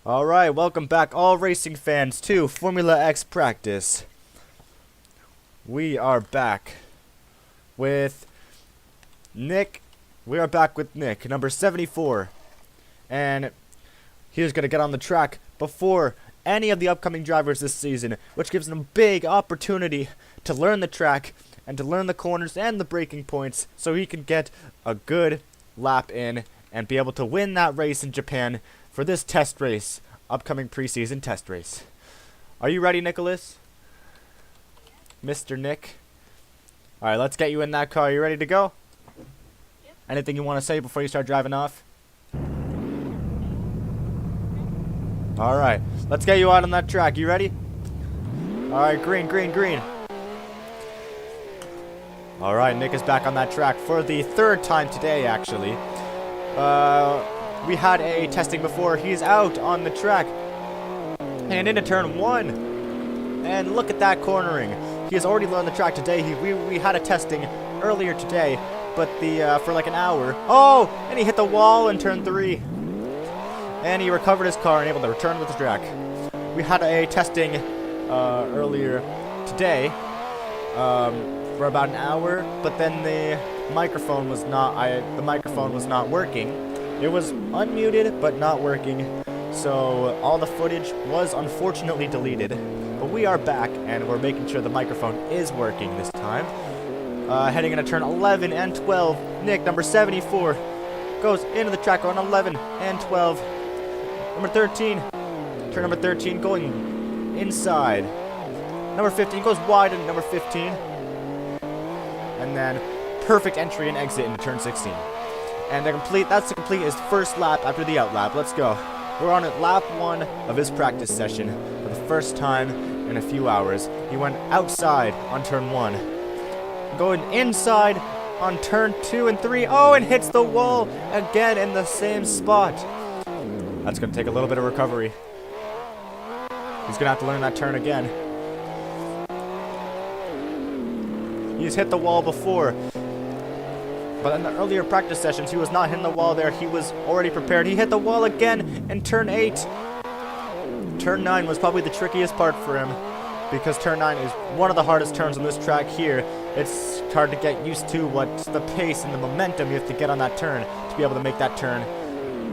Alright, welcome back all racing fans to Formula X practice. We are back with Nick. We are back with Nick, number 74. And he's going to get on the track before any of the upcoming drivers this season, which gives him a big opportunity to learn the track and to learn the corners and the braking points so he can get a good lap in and be able to win that race in Japan for this test race, upcoming preseason test race. Are you ready, Nicholas? Mr. Nick? Alright, let's get you in that car. Are you ready to go? Yep. Anything you want to say before you start driving off? Alright, let's get you out on that track. You ready? Alright, green, green, green. Alright, Nick is back on that track for the third time today, actually. We had a testing before. He's out on the track and into turn 1. And look at that cornering. He has already learned the track today. We had a testing earlier today, but for like an hour. Oh, and he hit the wall in turn 3. And he recovered his car and able to return with the track. We had a testing earlier today for about an hour, but then the microphone was not working. It was unmuted, but not working, so all the footage was unfortunately deleted. But we are back, and we're making sure the microphone is working this time. Heading into turn 11 and 12, Nick, number 74, goes into the track on 11 and 12. Number 13, turn number 13, going inside. Number 15 goes wide into number 15. And then perfect entry and exit into turn 16. And that's to complete his first lap after the out lap. Let's go. We're on lap 1 of his practice session for the first time in a few hours. He went outside on turn 1. Going inside on turn 2 and 3. Oh, and hits the wall again in the same spot. That's going to take a little bit of recovery. He's going to have to learn that turn again. He's hit the wall before. But in the earlier practice sessions, he was not hitting the wall there. He was already prepared. He hit the wall again in turn 8. Turn 9 was probably the trickiest part for him, because turn 9 is one of the hardest turns on this track here. It's hard to get used to what's the pace and the momentum you have to get on that turn to be able to make that turn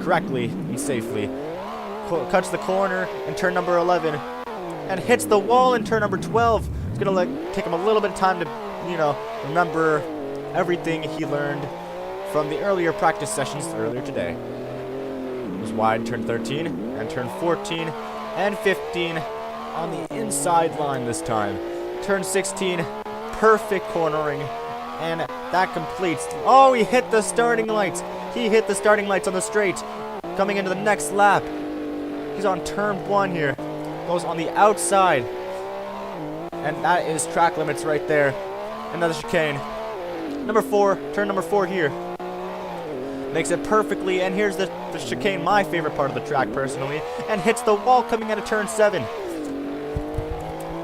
correctly and safely. Cuts the corner in turn number 11 and hits the wall in turn number 12. It's going to take him a little bit of time to, remember everything he learned from the earlier practice sessions earlier today. It was wide turn 13 and turn 14 and 15 on the inside line this time. Turn 16, perfect cornering, and that completes. Oh, he hit the starting lights. He hit the starting lights on the straight. Coming into the next lap. He's on turn 1 here. Goes on the outside. And that is track limits right there. Another chicane. Number 4, turn number 4 here. Makes it perfectly, and here's the chicane, my favorite part of the track personally, and hits the wall coming out of turn 7.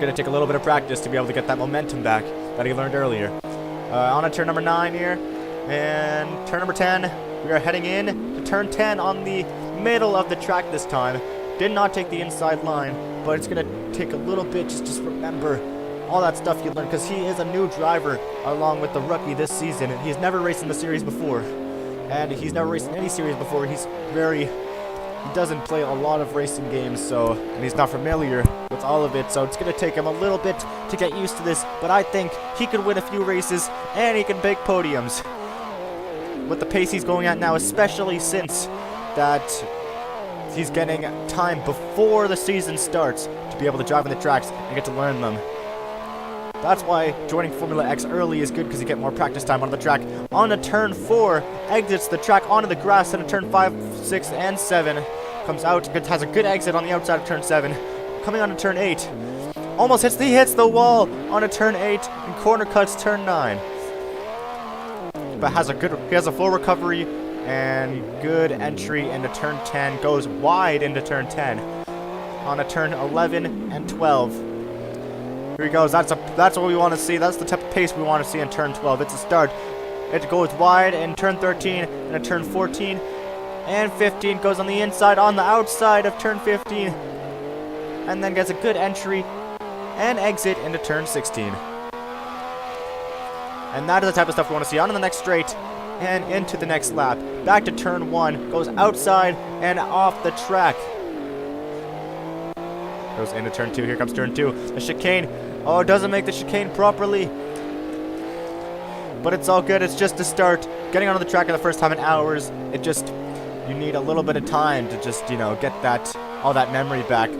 Gonna take a little bit of practice to be able to get that momentum back that he learned earlier. On to turn number 9 here, and turn number 10. We are heading in to turn 10 on the middle of the track this time. Did not take the inside line, but it's gonna take a little bit. Just remember all that stuff you learned, because he is a new driver along with the rookie this season, and he's never raced in the series before, and he's never raced in any series before. He doesn't play a lot of racing games, and he's not familiar with all of it, so it's going to take him a little bit to get used to this, but I think he could win a few races and he can make podiums with the pace he's going at now, especially since that he's getting time before the season starts to be able to drive on the tracks and get to learn them. That's why joining Formula X early is good, because you get more practice time on the track. On to turn 4, exits the track onto the grass, and a turn 5, 6, and 7. Comes out, has a good exit on the outside of turn 7. Coming on to turn 8. Almost hits the wall on a turn 8, and corner cuts turn 9. But he has a full recovery and good entry into turn 10. Goes wide into turn 10. On a turn 11 and 12. Here he goes. That's what we want to see. That's the type of pace we want to see in turn 12. It's a start. It goes wide in turn 13 and a turn 14. and 15, goes on the inside, on the outside of turn 15, and then gets a good entry and exit into turn 16. And that is the type of stuff we want to see on to the next straight and into the next lap. Back to turn 1, goes outside and off the track. Goes into turn 2, here comes turn 2. The chicane, oh, doesn't make the chicane properly. But it's all good, it's just a start. Getting onto the track for the first time in hours, it just, you need a little bit of time to just, you know, get that, all that memory back.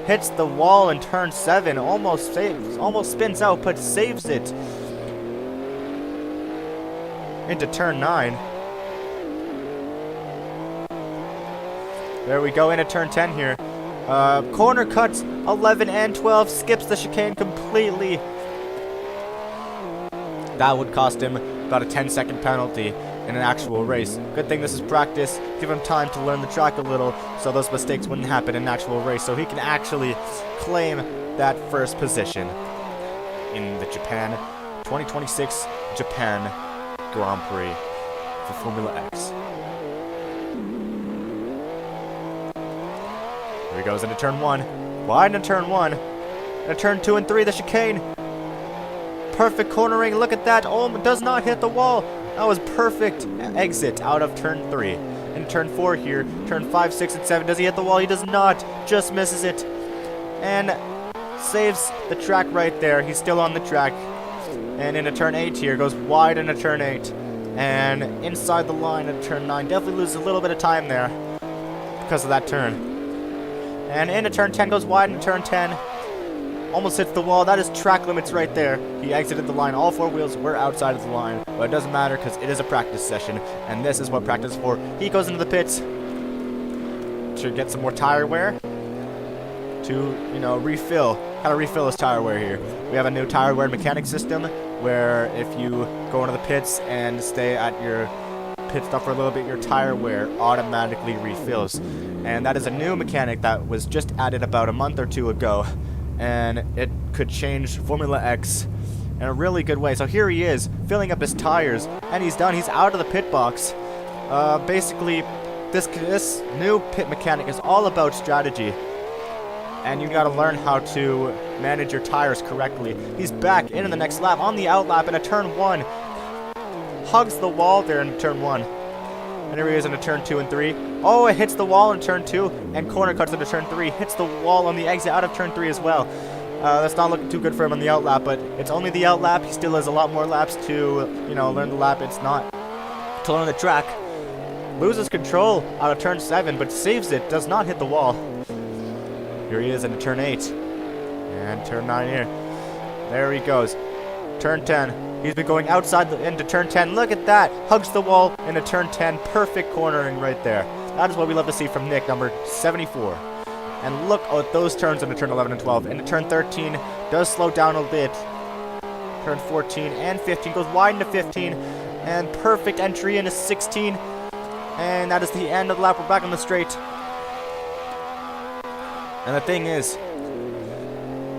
Hits the wall in turn 7, almost spins out, but saves it. Into turn 9. There we go, into turn 10 here. Corner cuts 11 and 12, skips the chicane completely. That would cost him about a 10-second penalty in an actual race. Good thing this is practice. Give him time to learn the track a little so those mistakes wouldn't happen in an actual race, so he can actually claim that first position in the Japan 2026 Japan Grand Prix for Formula X. Here he goes into turn 1. Wide into turn 1. Into turn 2 and 3, the chicane. Perfect cornering, look at that. Oh, does not hit the wall. That was perfect exit out of turn 3. In turn 4 here, turn 5, 6, and 7. Does he hit the wall? He does not. Just misses it. And saves the track right there. He's still on the track. And into turn 8 here, goes wide into turn 8. And inside the line at turn 9. Definitely loses a little bit of time there because of that turn. And into turn 10, goes wide into turn 10. Almost hits the wall. That is track limits right there. He exited the line. All 4 wheels were outside of the line. But it doesn't matter because it is a practice session. And this is what practice is for. He goes into the pits to get some more tire wear. To, you know, refill. How to refill his tire wear here. We have a new tire wear mechanic system where if you go into the pits and stay at your pit stop for a little bit, your tire wear automatically refills. And that is a new mechanic that was just added about a month or 2 ago. And it could change Formula X in a really good way. So here he is, filling up his tires, and he's done. He's out of the pit box. Basically, this new pit mechanic is all about strategy. And you gotta learn how to manage your tires correctly. He's back into the next lap, on the outlap in a turn 1. Hugs the wall there in turn 1. And here he is into turn 2 and 3. Oh, it hits the wall in turn 2, and corner cuts into turn 3. Hits the wall on the exit out of turn 3 as well. That's not looking too good for him on the outlap, but it's only the outlap. He still has a lot more laps to, you know, learn the lap. It's not to learn the track. Loses control out of turn 7, but saves it. Does not hit the wall. Here he is into turn 8. And turn 9 here. There he goes. Turn 10. He's been going outside into turn 10. Look at that. Hugs the wall into turn 10. Perfect cornering right there. That is what we love to see from Nick, number 74. And look at those turns into turn 11 and 12. Into turn 13. Does slow down a bit. Turn 14 and 15. Goes wide into 15. And perfect entry into 16. And that is the end of the lap. We're back on the straight. And the thing is,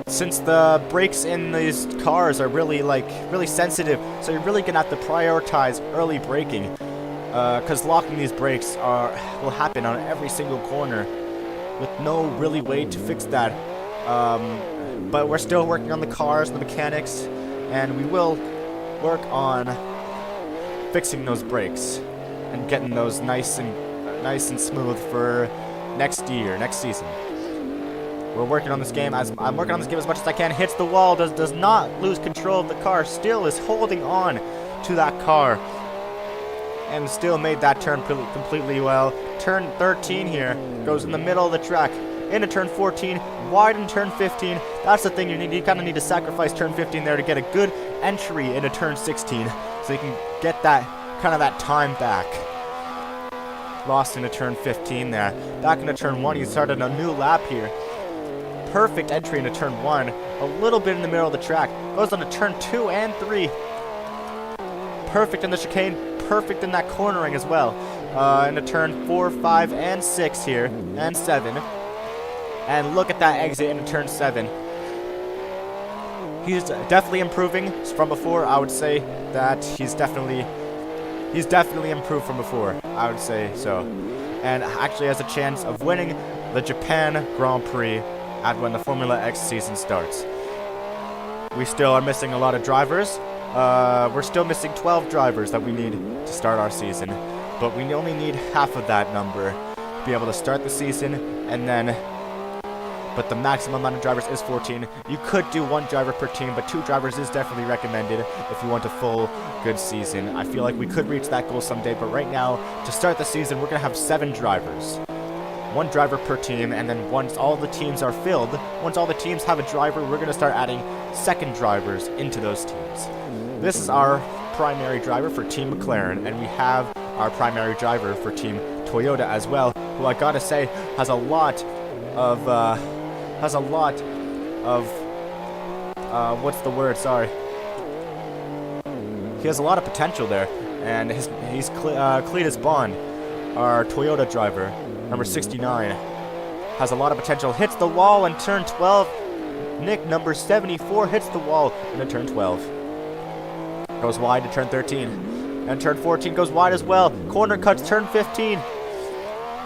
since the brakes in these cars are really sensitive, so you're really gonna have to prioritize early braking, because locking these brakes will happen on every single corner, with no really way to fix that. But we're still working on the cars and the mechanics, and we will work on fixing those brakes and getting those nice and smooth for next season. We're working on this game. I'm working on this game as much as I can. Hits the wall. Does not lose control of the car. Still is holding on to that car. And still made that turn completely well. Turn 13 here. Goes in the middle of the track. Into turn 14. Wide in turn 15. That's the thing you need. You kind of need to sacrifice turn 15 there to get a good entry into turn 16. So you can get that kind of that time back. Lost into turn 15 there. Back into turn 1. He started a new lap here. Perfect entry into turn 1. A little bit in the middle of the track. Goes on to turn 2 and 3. Perfect in the chicane. Perfect in that cornering as well. Into turn 4, 5, and 6 here. And 7. And look at that exit into turn 7. He's definitely improving from before. I would say that he's definitely He's definitely improved from before, I would say so. And actually has a chance of winning the Japan Grand Prix when the Formula X season starts. We still are missing a lot of drivers. We're still missing 12 drivers that we need to start our season. But we only need half of that number to be able to start the season, and then... But the maximum amount of drivers is 14. You could do 1 driver per team, but 2 drivers is definitely recommended if you want a full, good season. I feel like we could reach that goal someday, but right now, to start the season, we're going to have 7 drivers. 1 driver per team, and then once all the teams are filled, once all the teams have a driver, we're going to start adding second drivers into those teams. This is our primary driver for Team McLaren, and we have our primary driver for Team Toyota as well, who I gotta say has a lot of, what's the word, sorry. He has a lot of potential there, and he's Cletus Bond, our Toyota driver, number 69, has a lot of potential. Hits the wall in turn 12. Nick, number 74, hits the wall in turn 12. Goes wide to turn 13. And turn 14 goes wide as well. Corner cuts turn 15.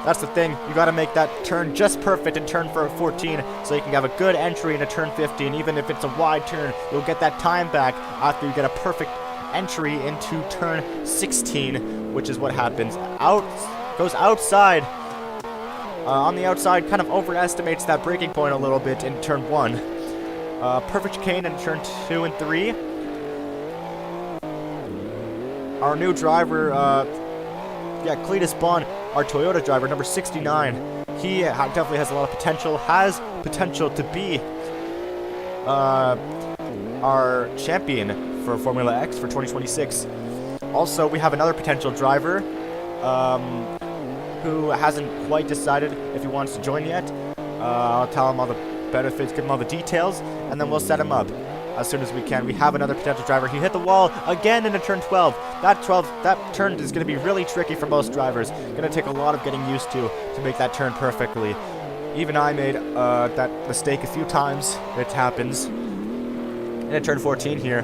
That's the thing. You got to make that turn just perfect in turn 14 so you can have a good entry into turn 15. Even if it's a wide turn, you'll get that time back after you get a perfect entry into turn 16, which is what happens. Goes outside. On the outside, kind of overestimates that braking point a little bit in turn 1. Perfect chicane in turn 2 and 3. Our new driver, Cletus Bond, our Toyota driver, number 69. He definitely has a lot of potential, has potential to be our champion for Formula X for 2026. Also, we have another potential driver who hasn't quite decided if he wants to join yet. I'll tell him all the benefits, give him all the details, and then we'll set him up as soon as we can. We have another potential driver. He hit the wall again into turn 12. That turn is going to be really tricky for most drivers. Going to take a lot of getting used to make that turn perfectly. Even I made that mistake a few times. It happens. And turn 14 here.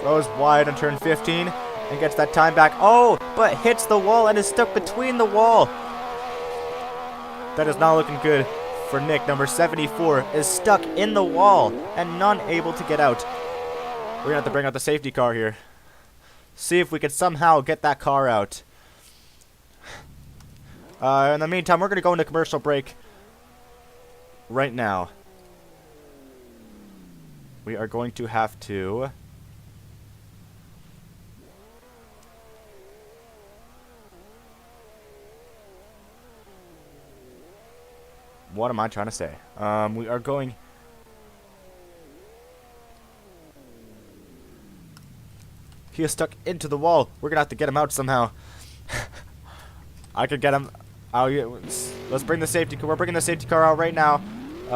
Goes wide on turn 15 and gets that time back. Oh, but hits the wall and is stuck between the wall. That is not looking good for Nick. Number 74 is stuck in the wall and not able to get out. We're gonna have to bring out the safety car here. See if we can somehow get that car out. In the meantime, we're gonna go into commercial break right now. We are going to have to what am I trying to say? We are going... He is stuck into the wall. We're going to have to get him out somehow. I could get him... let's bring the safety car. We're bringing the safety car out right now.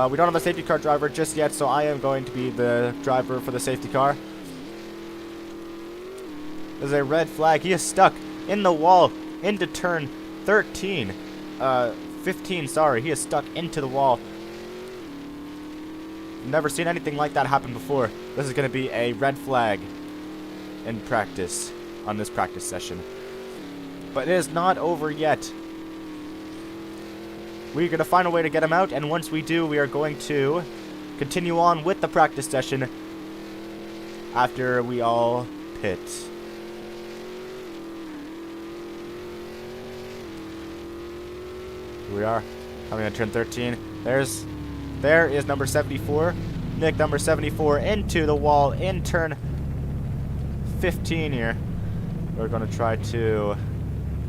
We don't have a safety car driver just yet, so I am going to be the driver for the safety car. There's a red flag. He is stuck in the wall into turn 13. 15, sorry. He is stuck into the wall. Never seen anything like that happen before. This is going to be a red flag in practice on this practice session. But it is not over yet. We're going to find a way to get him out, and once we do, we are going to continue on with the practice session after we all pit. Here we are, coming on turn 13. There is number 74. Nick, number 74, into the wall in turn 15 here. We're going to try to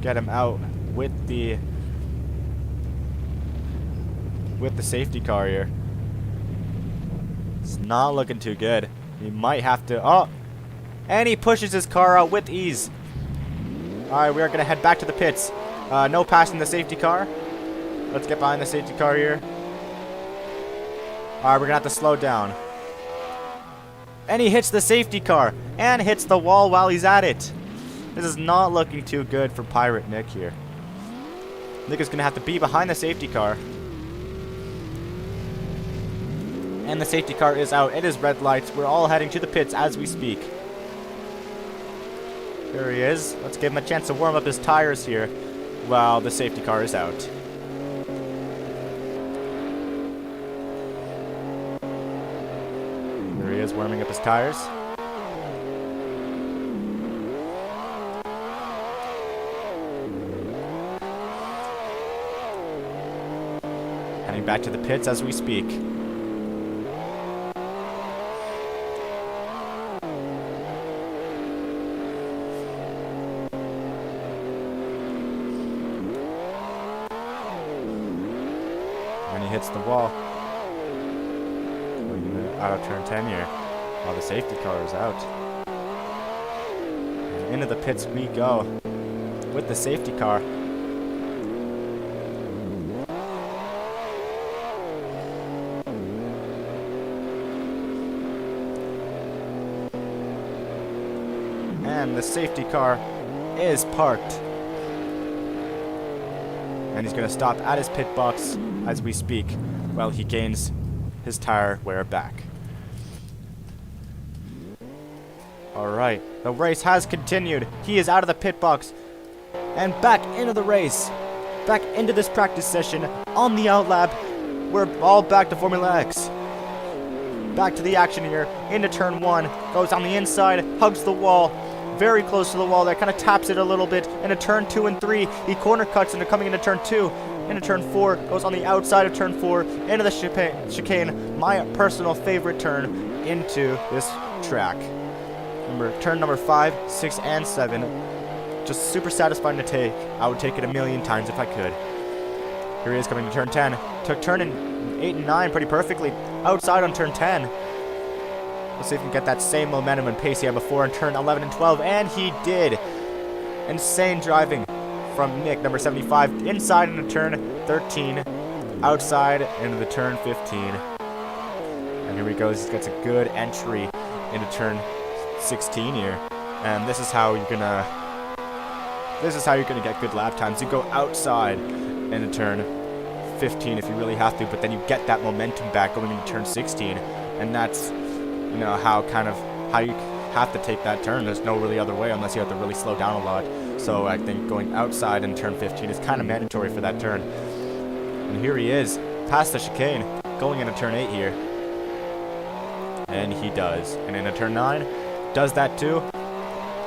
get him out with the safety car here. It's not looking too good. He might have to... Oh! And he pushes his car out with ease. Alright, we are going to head back to the pits. No passing the safety car. Let's get behind the safety car here. Alright, we're going to have to slow down. And he hits the safety car. And hits the wall while he's at it. This is not looking too good for Pirate Nick here. Nick is going to have to be behind the safety car. And the safety car is out. It is red lights. We're all heading to the pits as we speak. There he is. Let's give him a chance to warm up his tires here while the safety car is out. There he is, warming up his tires. Heading back to the pits as we speak. And he hits the wall. Out of turn 10 here, while the safety car is out. And into the pits we go with the safety car. And the safety car is parked. And he's going to stop at his pit box as we speak while he gains his tire wear back. Alright, the race has continued. He is out of the pit box and back into the race. Back into this practice session on the outlap. We're all back to Formula X. Back to the action here. Into turn 1. Goes on the inside, hugs the wall. Very close to the wall there, kind of taps it a little bit. Into turn 2 and 3, he corner cuts into coming into turn 2. Into turn 4, goes on the outside of turn 4, into the chicane, my personal favorite turn into this track. Remember, turn number 5, 6, and 7, just super satisfying to take. I would take it a million times if I could. Here he is coming to turn 10. Took turn in 8 and 9 pretty perfectly, outside on turn 10. Let's see if we can get that same momentum and pace he had before in turn 11 and 12, and he did. Insane driving from Nick, number 75, inside into turn 13, outside into the turn 15. And here he goes, he gets a good entry into turn 16 here. And this is how you're gonna get good lap times. You go outside into turn 15 if you really have to, but then you get that momentum back going into turn 16, and that's, you know, how you have to take that turn. There's no really other way unless you have to really slow down a lot. So I think going outside in turn 15 is kind of mandatory for that turn. And here he is, past the chicane, going into turn 8 here. And he does. And into turn 9, does that too.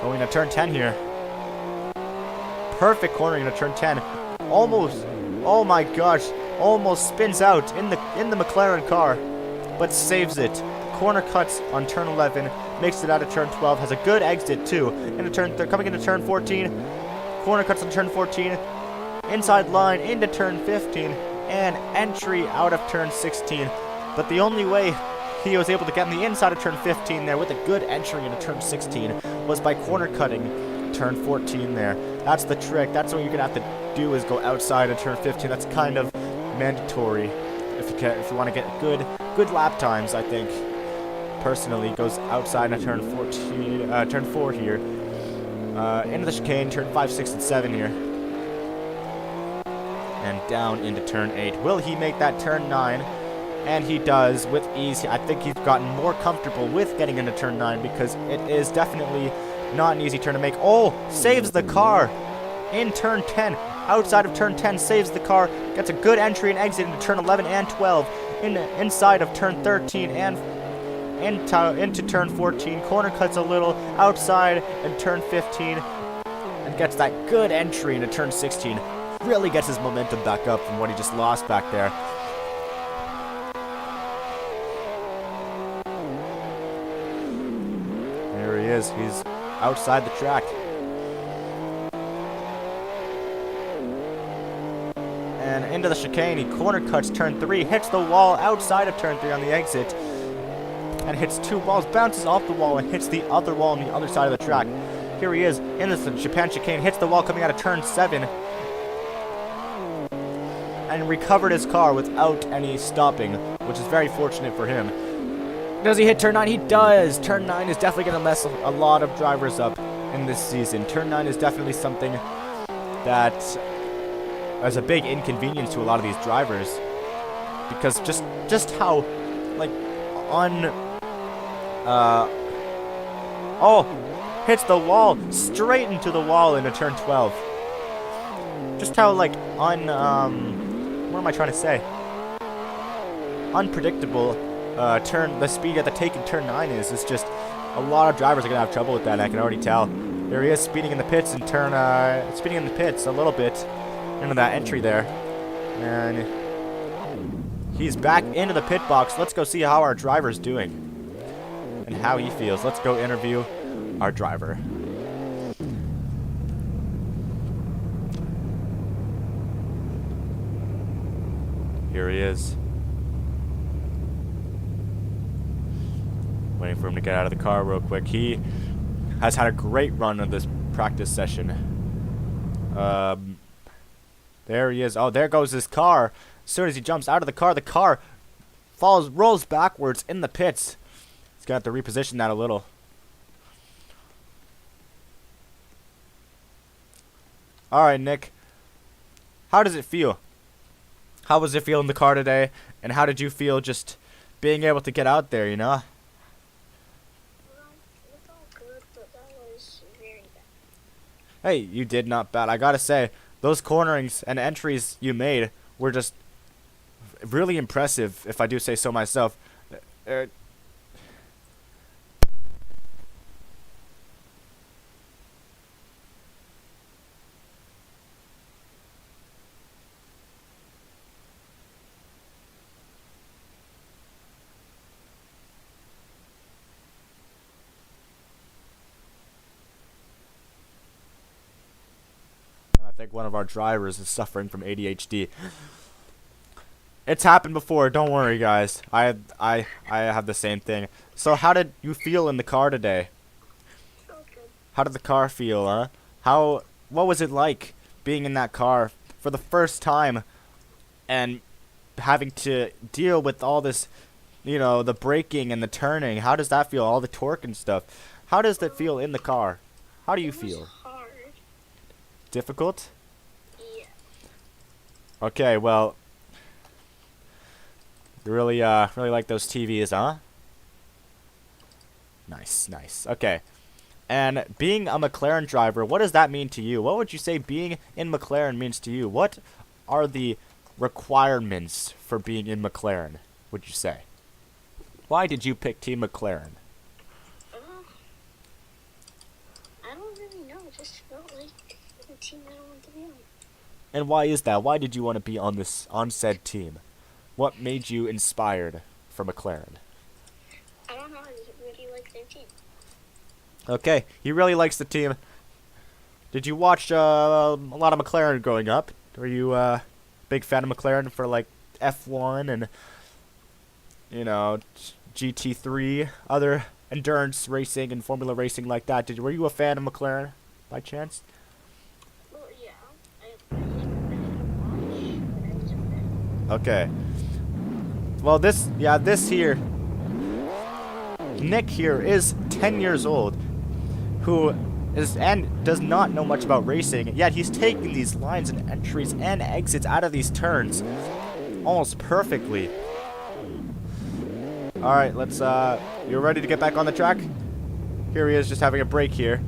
Going to turn 10 here. Perfect cornering into turn 10. Almost, oh my gosh, almost spins out in the McLaren car, but saves it. Corner cuts on turn 11, makes it out of turn 12, has a good exit too. Coming into turn 14, corner cuts on turn 14, inside line into turn 15, and entry out of turn 16. But the only way he was able to get on the inside of turn 15 there with a good entry into turn 16 was by corner cutting turn 14 there. That's the trick. That's what you're gonna have to do, is go outside of turn 15. That's kind of mandatory if you want to get good lap times, I think. Personally, goes outside of turn 4 here, into the chicane, turn 5, 6, and 7 here, and down into turn 8. Will he make that turn 9? And he does with ease. I think he's gotten more comfortable with getting into turn 9 because it is definitely not an easy turn to make. Oh, saves the car in turn 10. Outside of turn 10, saves the car, gets a good entry and exit into turn 11 and 12, inside of turn 13 and into turn 14, corner cuts a little, outside in turn 15, and gets that good entry into turn 16. Really gets his momentum back up from what he just lost back there. There he is, he's outside the track. And into the chicane, he corner cuts turn 3, hits the wall outside of turn 3 on the exit, and hits 2 walls, bounces off the wall, and hits the other wall on the other side of the track. Here he is, in the Japan chicane, hits the wall coming out of turn 7, and recovered his car without any stopping, which is very fortunate for him. Does he hit turn 9? He does! Turn 9 is definitely going to mess a lot of drivers up in this season. Turn 9 is definitely something that is a big inconvenience to a lot of these drivers, because just how, like, hits the wall, straight into the wall into turn 12. Just how, like, what am I trying to say? Unpredictable the speed at the take in turn 9 is. It's just a lot of drivers are going to have trouble with that, I can already tell. There he is, speeding in the pits and speeding in the pits a little bit into that entry there. And he's back into the pit box. Let's go see how our driver's doing and how he feels. Let's go interview our driver. Here he is. Waiting for him to get out of the car real quick. He has had a great run of this practice session. There he is. Oh, there goes his car. As soon as he jumps out of the car rolls backwards in the pits. He's going to have to reposition that a little. Alright, Nick. How does it feel? How was it feel in the car today? And how did you feel just being able to get out there, you know? It's all good, but that was very bad. Hey, you did not bad. I gotta say, those cornerings and entries you made were just really impressive, if I do say so myself. I think one of our drivers is suffering from ADHD. It's happened before. Don't worry, guys. I have the same thing. So, how did you feel in the car today? Felt good. How did the car feel, huh? What was it like being in that car for the first time and having to deal with all this, you know, the braking and the turning? How does that feel? All the torque and stuff. How does that feel in the car? How do you feel? It was hard. Difficult? Yeah. Okay, well, you really like those TVs, huh? Nice, nice. Okay. And being a McLaren driver, what does that mean to you? What would you say being in McLaren means to you? What are the requirements for being in McLaren, would you say? Why did you pick Team McLaren? I don't really know. It just felt like the team that I wanted to be on. And why is that? Why did you want to be on said team? What made you inspired for McLaren? I don't know. I just really like their team. Okay, he really likes the team. Did you watch a lot of McLaren growing up? Were you a big fan of McLaren for like F1 and, you know, GT3, other endurance racing and formula racing like that? Were you a fan of McLaren by chance? Well, yeah. I watch when I was a fan. Okay. Well, this here, Nick here is 10 years old, who is and does not know much about racing, yet he's taking these lines and entries and exits out of these turns almost perfectly. Alright, let's, you ready to get back on the track? Here he is, just having a break here.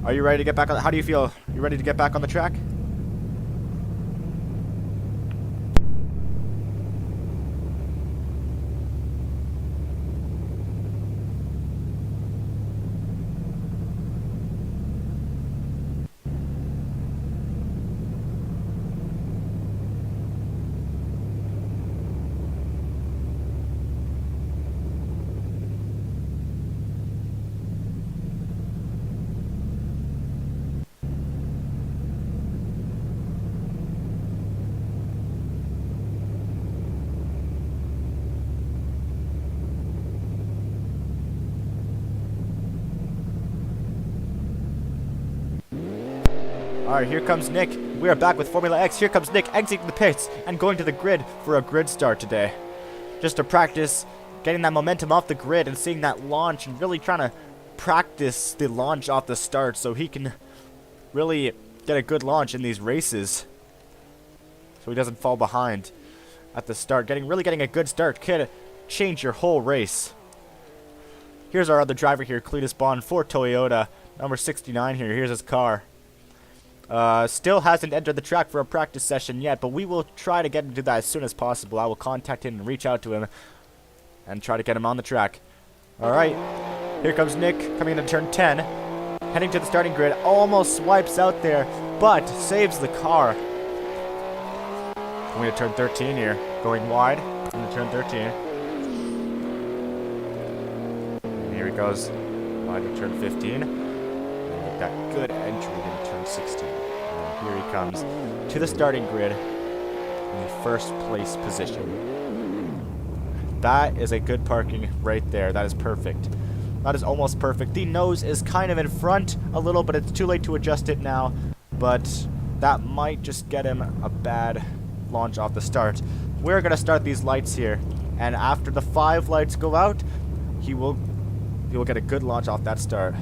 Are you ready to get back on, how do you feel? You ready to get back on the track? Alright, here comes Nick. We are back with Formula X. Here comes Nick exiting the pits and going to the grid for a grid start today. Just to practice getting that momentum off the grid and seeing that launch and really trying to practice the launch off the start so he can really get a good launch in these races. So he doesn't fall behind at the start. Really getting a good start could change your whole race. Here's our other driver here, Cletus Bond for Toyota. Number 69 here. Here's his car. Still hasn't entered the track for a practice session yet, but we will try to get him to that as soon as possible. I will contact him and reach out to him and try to get him on the track. Alright, here comes Nick coming into turn 10. Heading to the starting grid, almost swipes out there, but saves the car. Going to turn 13 here, going wide into turn 13. And here he goes, wide to turn 15. And got good entry into turn 16. And here he comes to the starting grid in the first place position. That is a good parking right there. That is perfect. That is almost perfect. The nose is kind of in front a little, but it's too late to adjust it now. But that might just get him a bad launch off the start. We're going to start these lights here. And after the 5 lights go out, he will get a good launch off that start.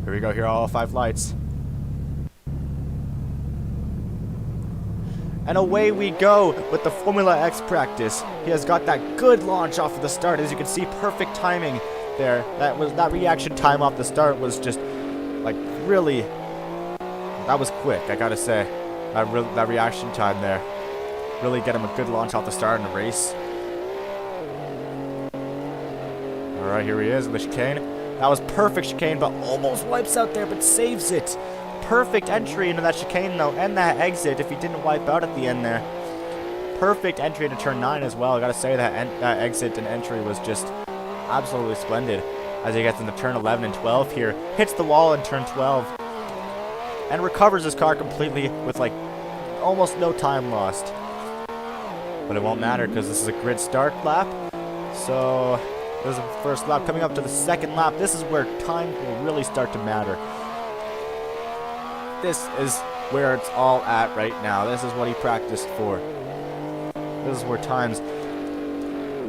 Here we go. Here are all 5 lights. And away we go with the Formula X practice. He has got that good launch off of the start. As you can see, perfect timing there. That reaction time off the start was just like really, that was quick, I gotta say. That reaction time there. Really get him a good launch off the start in the race. Alright, here he is in the chicane. That was perfect chicane, but almost wipes out there, but saves it. Perfect entry into that chicane though, and that exit if he didn't wipe out at the end there. Perfect entry into turn 9 as well. I gotta say that exit and entry was just absolutely splendid as he gets into turn 11 and 12 here. Hits the wall in turn 12 and recovers his car completely with like almost no time lost. But it won't matter because this is a grid start lap. So this is the first lap. Coming up to the second lap, this is where time will really start to matter. This is where it's all at right now. This is what he practiced for. This is where times...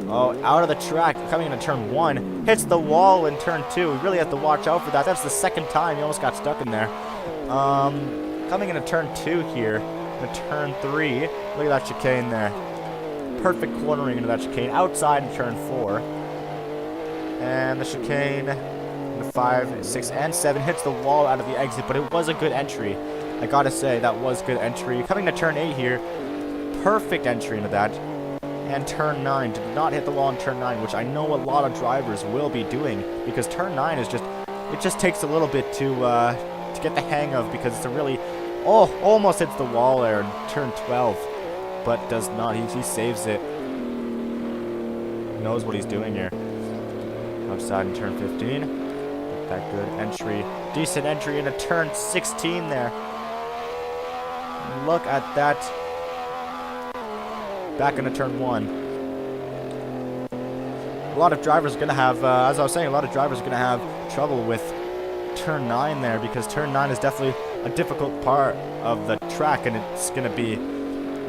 Oh, out of the track, coming into turn 1. Hits the wall in turn 2. He really has to watch out for that. That's the second time he almost got stuck in there. Coming into turn 2 here. Into turn 3. Look at that chicane there. Perfect cornering into that chicane. Outside in turn 4. And the chicane... 5, 6, and 7 hits the wall out of the exit, but it was a good entry. I gotta say, that was good entry. Coming to turn 8 here, perfect entry into that. And turn 9, did not hit the wall in turn 9, which I know a lot of drivers will be doing, because turn 9 is just, it just takes a little bit to get the hang of, because it's a really, almost hits the wall there in turn 12, but does not. He saves it. He knows what he's doing here. Outside in turn 15. That good entry, decent entry into turn 16 there. Look at that. Back into turn 1. A lot of drivers are going to have, as I was saying, a lot of drivers are going to have trouble with turn 9 there, because turn 9 is definitely a difficult part of the track, and it's going to be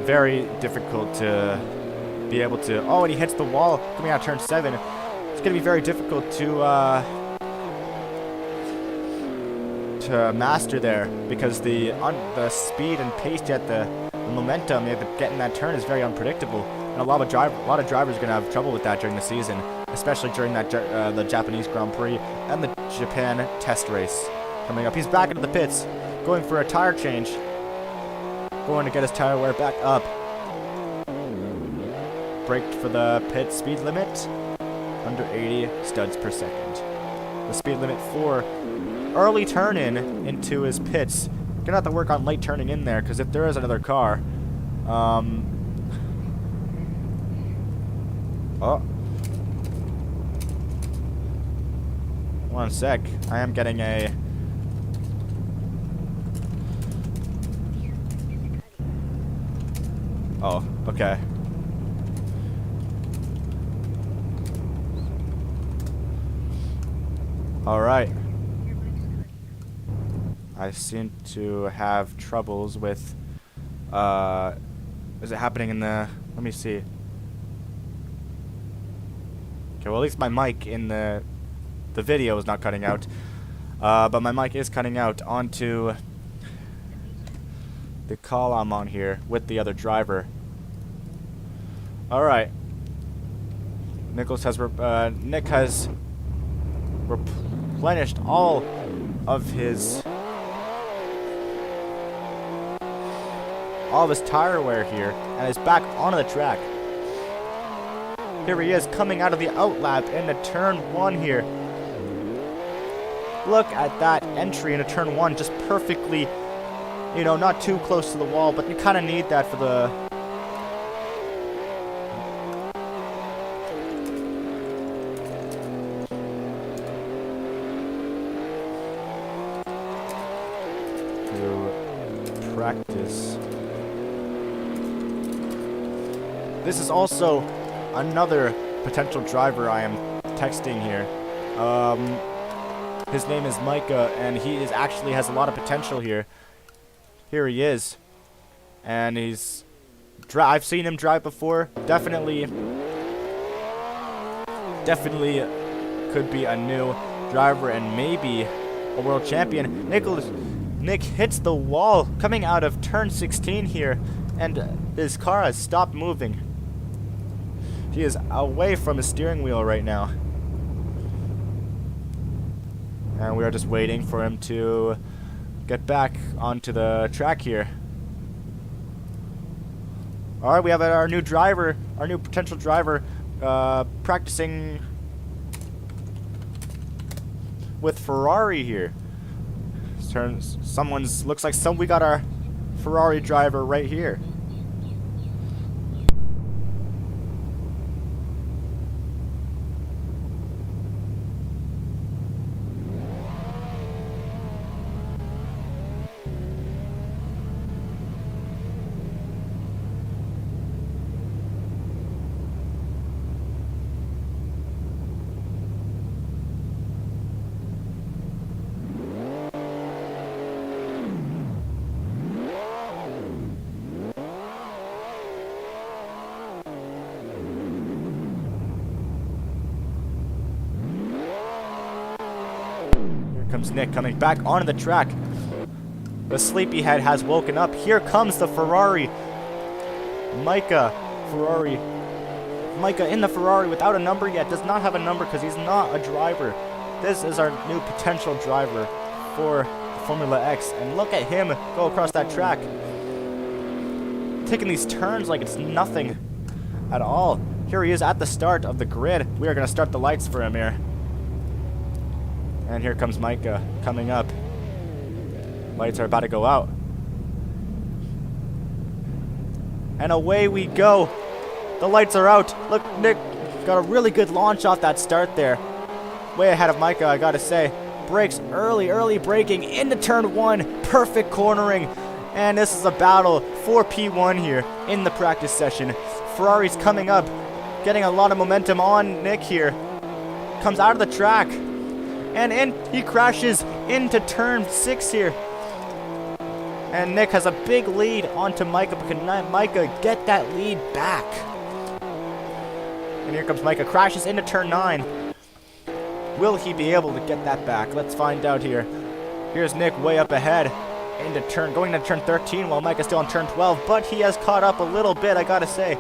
very difficult to be able to... Oh, and he hits the wall coming out of turn 7. It's going to be very difficult to master there, because the speed and pace, yet the momentum you have to get in that turn is very unpredictable, and a lot of drivers are going to have trouble with that during the season, especially during that the Japanese Grand Prix and the Japan test race coming up. He's back into the pits, going for a tire change, going to get his tire wear back up. Braked for the pit speed limit, under 80 studs per second. The speed limit for early turn into his pits. Gonna have to work on late turning in there, because if there is another car, oh, one sec. I am getting a... Oh, okay. All right. I seem to have troubles with, is it happening in the, let me see. Okay, well at least my mic in the video is not cutting out, but my mic is cutting out onto the call I'm on here with the other driver. Alright. Nick has replenished all of his tire wear here and is back onto the track. Here he is coming out of the outlap into turn 1 here. Look at that entry into turn 1, just perfectly, you know, not too close to the wall, but you kind of need that for the practice. This is also another potential driver I am texting here. His name is Micah, and he is actually has a lot of potential here. Here he is, and I've seen him drive before. Definitely could be a new driver and maybe a world champion. Nick hits the wall coming out of turn 16 here, and his car has stopped moving. He is away from his steering wheel right now. And we are just waiting for him to get back onto the track here. Alright, we have our new driver, our new potential driver, practicing with Ferrari here. Looks like we got our Ferrari driver right here. Comes Nick coming back onto the track. The sleepyhead has woken up. Here comes the Ferrari. Micah in the Ferrari without a number yet. Does not have a number because he's not a driver. This is our new potential driver for Formula X. And look at him go across that track. Taking these turns like it's nothing at all. Here he is at the start of the grid. We are going to start the lights for him here. And here comes Micah coming up. Lights are about to go out. And away we go. The lights are out. Look, Nick got a really good launch off that start there. Way ahead of Micah, I gotta say. Brakes early braking into turn 1. Perfect cornering. And this is a battle for P1 here in the practice session. Ferrari's coming up, getting a lot of momentum on Nick here. Comes out of the track. And he crashes into turn 6 here. And Nick has a big lead onto Micah, but can Micah get that lead back? And here comes Micah, crashes into turn 9. Will he be able to get that back? Let's find out here. Here's Nick way up ahead, going to turn 13 while Micah's still on turn 12, but he has caught up a little bit, I gotta say.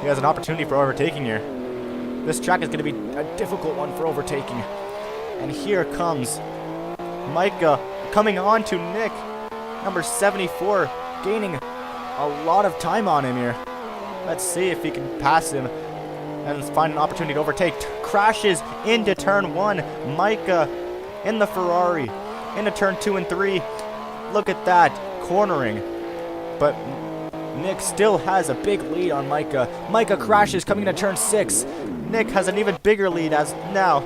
He has an opportunity for overtaking here. This track is going to be a difficult one for overtaking. And here comes Micah coming on to Nick, number 74, gaining a lot of time on him here. Let's see if he can pass him and find an opportunity to overtake. Crashes into turn 1. Micah in the Ferrari into turn 2 and 3. Look at that, cornering. But Nick still has a big lead on Micah. Micah crashes coming into turn 6. Nick has an even bigger lead as now.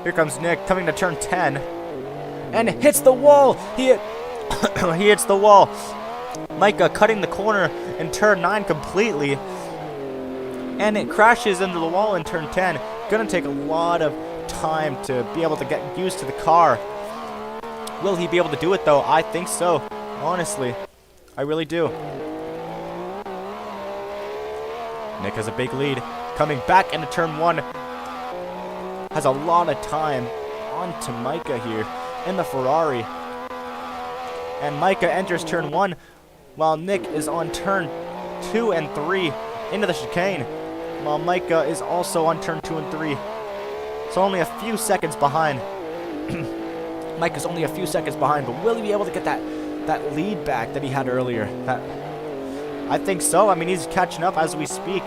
Here comes Nick coming to turn 10 and hits the wall. He hits the wall. Micah cutting the corner in turn 9 completely, and it crashes into the wall in turn 10. Gonna take a lot of time to be able to get used to the car. Will he be able to do it though? I think so. Honestly, I really do. Nick has a big lead. Coming back into turn 1. Has a lot of time onto Micah here in the Ferrari. And Micah enters turn 1 while Nick is on turn 2 and 3 into the chicane. While Micah is also on turn 2 and 3 So only a few seconds behind. Micah's only a few seconds behind, but will he be able to get that lead back that he had earlier? I think so. I mean, he's catching up as we speak.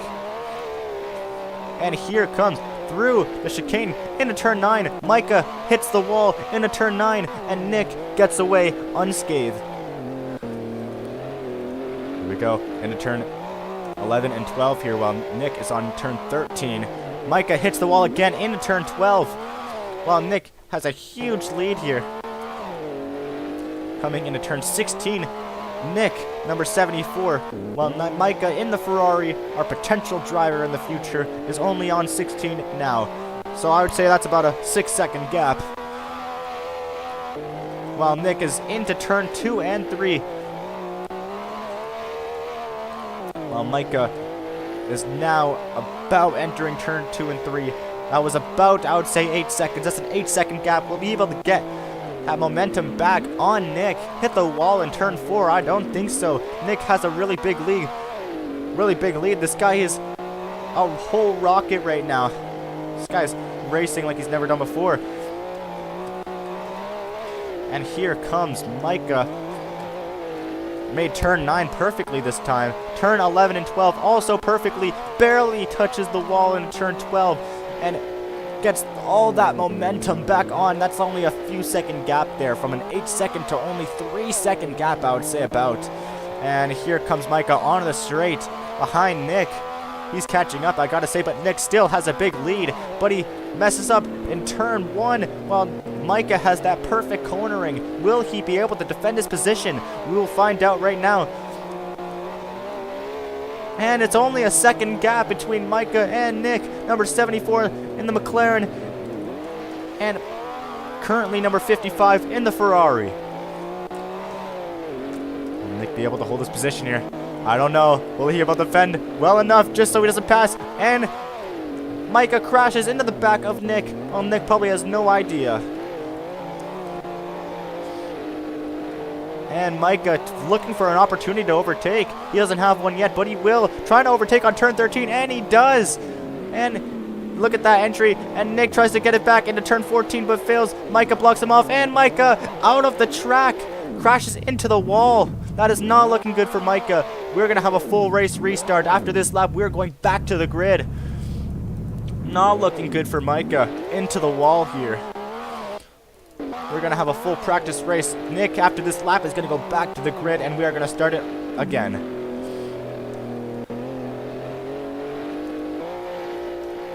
And here comes through the chicane into turn 9. Micah hits the wall into turn 9, and Nick gets away unscathed. Here we go into turn 11 and 12 here, while Nick is on turn 13. Micah hits the wall again into turn 12, while Nick has a huge lead here. Coming into turn 16, Nick, number 74, while Micah in the Ferrari, our potential driver in the future, is only on 16 now. So I would say that's about a 6-second gap. While Nick is into turn 2 and 3. While Micah is now about entering turn 2 and 3. That was about, I would say, 8 seconds. That's an 8-second gap. We'll be able to get that momentum back on Nick. Hit the wall in turn 4? I don't think so. Nick has a really big lead. Really big lead. This guy is a whole rocket right now. This guy's racing like he's never done before. And here comes Micah. Made turn 9 perfectly this time. Turn 11 and 12 also perfectly. Barely touches the wall in turn 12. And gets all that momentum back on. That's only a few second gap there, from an 8-second to only 3-second gap, I would say, about. And here comes Micah on the straight behind Nick. He's catching up, I gotta say, but Nick still has a big lead, but he messes up in turn 1 while Micah has that perfect cornering. Will he be able to defend his position? We will find out right now. And it's only a second gap between Micah and Nick, number 74 in the McLaren, and currently number 55 in the Ferrari. Will Nick be able to hold his position here? I don't know. Will he be able to defend well enough just so he doesn't pass? And Micah crashes into the back of Nick. Well, Nick probably has no idea. And Micah looking for an opportunity to overtake. He doesn't have one yet, but he will. Trying to overtake on turn 13, and he does. And look at that entry. And Nick tries to get it back into turn 14, but fails. Micah blocks him off, and Micah out of the track. Crashes into the wall. That is not looking good for Micah. We're going to have a full race restart. After this lap, we're going back to the grid. Not looking good for Micah. Into the wall here. We're going to have a full practice race. Nick, after this lap, is going to go back to the grid, and we are going to start it again.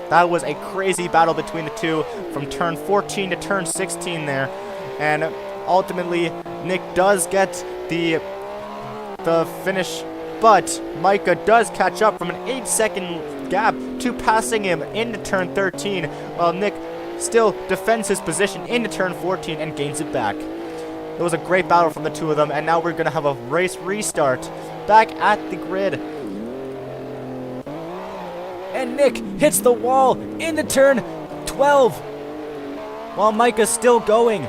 That was a crazy battle between the two from turn 14 to turn 16 there. And ultimately, Nick does get the finish, but Micah does catch up from an 8-second gap to passing him into turn 13, while Nick still defends his position into turn 14 and gains it back. It was a great battle from the two of them, and now we're going to have a race restart back at the grid. And Nick hits the wall into turn 12 while Micah's still going.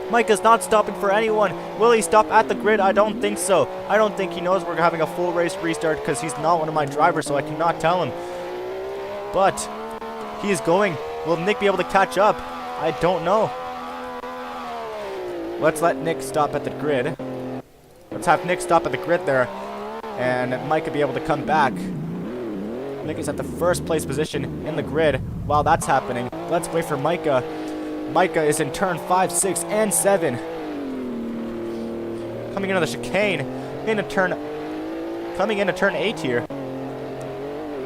Micah's not stopping for anyone. Will he stop at the grid? I don't think so. I don't think he knows we're having a full race restart because he's not one of my drivers, so I cannot tell him. But he is going. Will Nick be able to catch up? I don't know. Let's let Nick stop at the grid. Let's have Nick stop at the grid there, and Micah be able to come back. Nick is at the first place position in the grid. While that's happening, let's wait for Micah. Micah is in turn 5, 6, and 7. Coming into the chicane, coming into turn 8 here.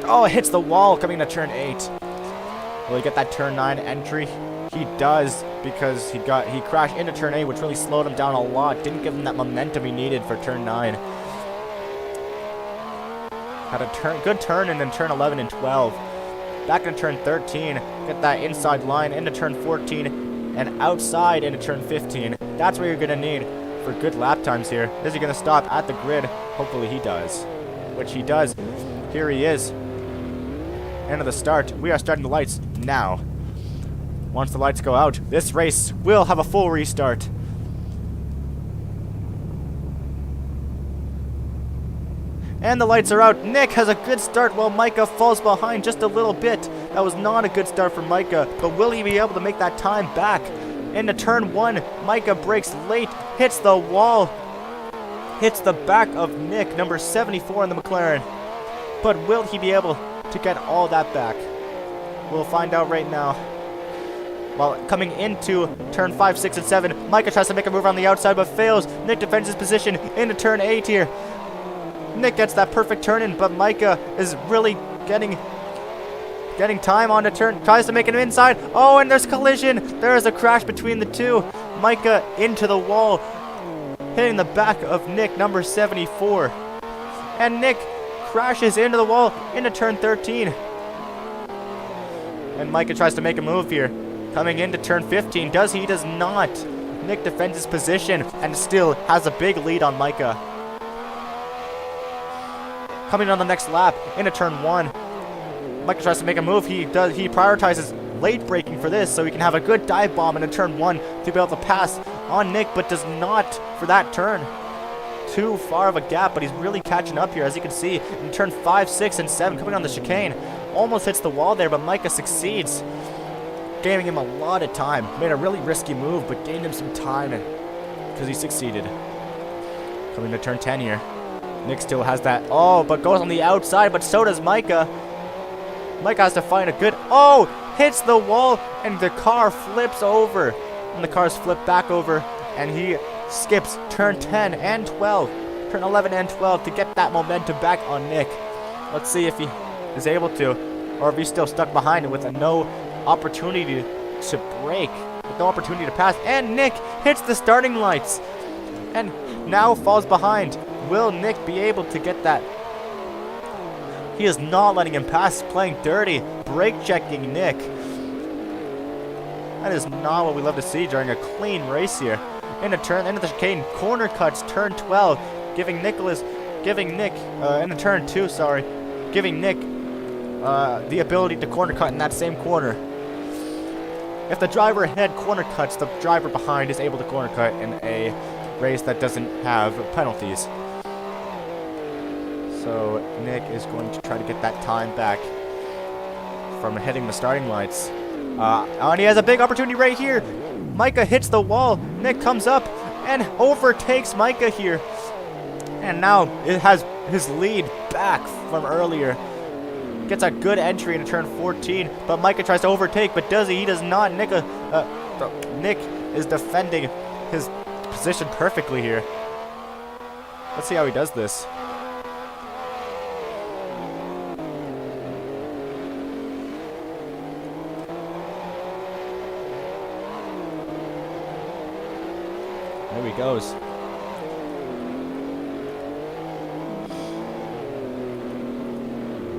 Oh, it hits the wall coming into turn 8. Will he get that turn 9 entry? He does, because he crashed into turn 8, which really slowed him down a lot. Didn't give him that momentum he needed for turn 9. Had a good turn in then turn 11 and 12. Back in turn 13, get that inside line into turn 14, and outside into turn 15. That's what you're going to need for good lap times here. Is he going to stop at the grid? Hopefully he does, which he does. Here he is. End of the start. We are starting the lights now. Once the lights go out, this race will have a full restart. And the lights are out. Nick has a good start while Micah falls behind just a little bit. That was not a good start for Micah, but will he be able to make that time back? Into turn 1, Micah brakes late, hits the wall, hits the back of Nick, number 74 in the McLaren. But will he be able to get all that back? We'll find out right now. While coming into turn 5, 6, and 7, Micah tries to make a move on the outside but fails. Nick defends his position into turn 8 here. Nick gets that perfect turn in, but Micah is really getting time on the turn. Tries to make an inside. Oh, and there's collision. There is a crash between the two. Micah into the wall, hitting the back of Nick, number 74. And Nick crashes into the wall into turn 13. And Micah tries to make a move here. Coming into turn 15. Does he? Does not. Nick defends his position and still has a big lead on Micah. Coming on the next lap into turn 1. Micah tries to make a move. He prioritizes late braking for this so he can have a good dive bomb into turn 1 to be able to pass on Nick, but does not for that turn. Too far of a gap, but he's really catching up here, as you can see. In turn 5, 6, and 7, coming on the chicane. Almost hits the wall there, but Micah succeeds, gaining him a lot of time. Made a really risky move, but gained him some time because he succeeded. Coming to turn 10 here. Nick still has that. Oh, but goes on the outside, but so does Micah. Micah has to find a good. Oh, hits the wall, and the car flips over. And the cars flip back over, and he skips turn 10 and 12. Turn 11 and 12 to get that momentum back on Nick. Let's see if he is able to, or if he's still stuck behind with no opportunity to brake, with no opportunity to pass. And Nick hits the starting lights and now falls behind. Will Nick be able to get that? He is not letting him pass, playing dirty, brake checking Nick. That is not what we love to see during a clean race here. Into the chicane, corner cuts, turn 12, giving Nick, into turn 2, sorry, giving Nick the ability to corner cut in that same corner. If the driver ahead corner cuts, the driver behind is able to corner cut in a race that doesn't have penalties. So Nick is going to try to get that time back from hitting the starting lights. And he has a big opportunity right here. Micah hits the wall. Nick comes up and overtakes Micah here. And now it has his lead back from earlier. Gets a good entry into turn 14, but Micah tries to overtake, but does he? He does not. Nick is defending his position perfectly here. Let's see how he does this. There he goes.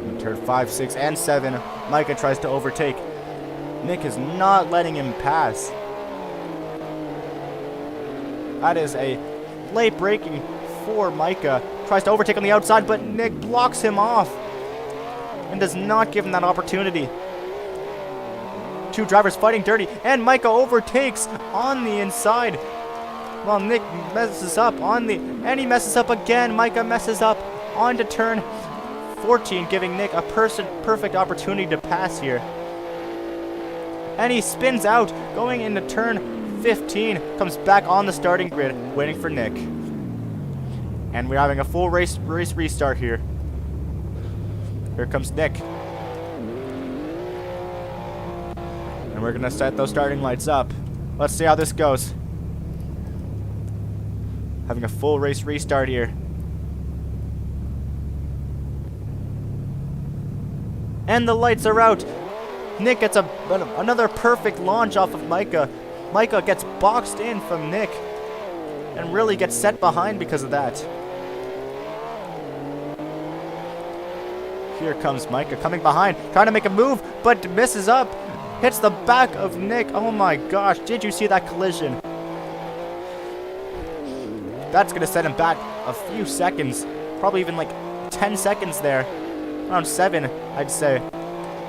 In turn 5, 6, and 7, Micah tries to overtake. Nick is not letting him pass. That is a late braking for Micah. Tries to overtake on the outside, but Nick blocks him off and does not give him that opportunity. Two drivers fighting dirty, and Micah overtakes on the inside. Well, Nick messes up and he messes up again. Micah messes up onto turn 14, giving Nick a perfect opportunity to pass here. And he spins out, going into turn 15, comes back on the starting grid, waiting for Nick. And we're having a full race restart here. Here comes Nick. And we're gonna set those starting lights up. Let's see how this goes. Having a full race restart here. And the lights are out. Nick gets another perfect launch off of Micah. Micah gets boxed in from Nick and really gets set behind because of that. Here comes Micah coming behind, trying to make a move, but misses up. Hits the back of Nick. Oh my gosh, did you see that collision? That's going to set him back a few seconds. Probably even like 10 seconds there. Around 7, I'd say.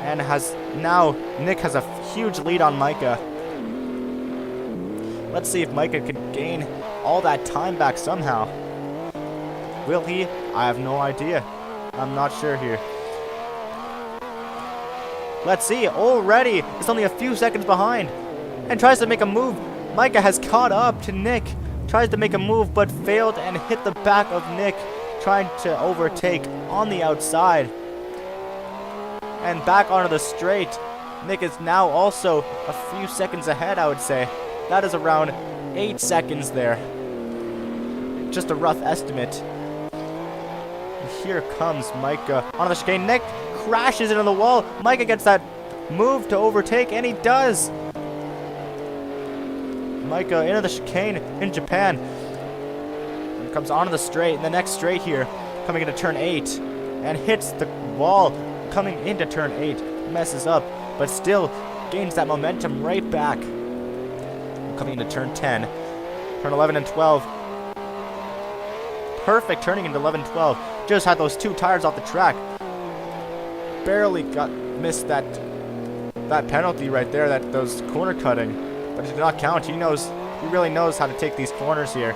And Nick has a huge lead on Micah. Let's see if Micah can gain all that time back somehow. Will he? I have no idea. I'm not sure here. Let's see. Already, it's only a few seconds behind. And tries to make a move. Micah has caught up to Nick. Tries to make a move, but failed and hit the back of Nick. Trying to overtake on the outside. And back onto the straight. Nick is now also a few seconds ahead, I would say. That is around 8 seconds there. Just a rough estimate. And here comes Micah on the chicane. Nick crashes into the wall. Micah gets that move to overtake, and he does. Micah into the chicane in Japan. And comes onto the straight, and the next straight here, coming into turn 8, and hits the wall coming into turn 8. Messes up, but still gains that momentum right back. Coming into turn 10, turn 11 and 12. Perfect turning into 11, 12. Just had those 2 tires off the track. Barely missed that penalty right there, those corner cutting, but it did not count. He really knows how to take these corners here,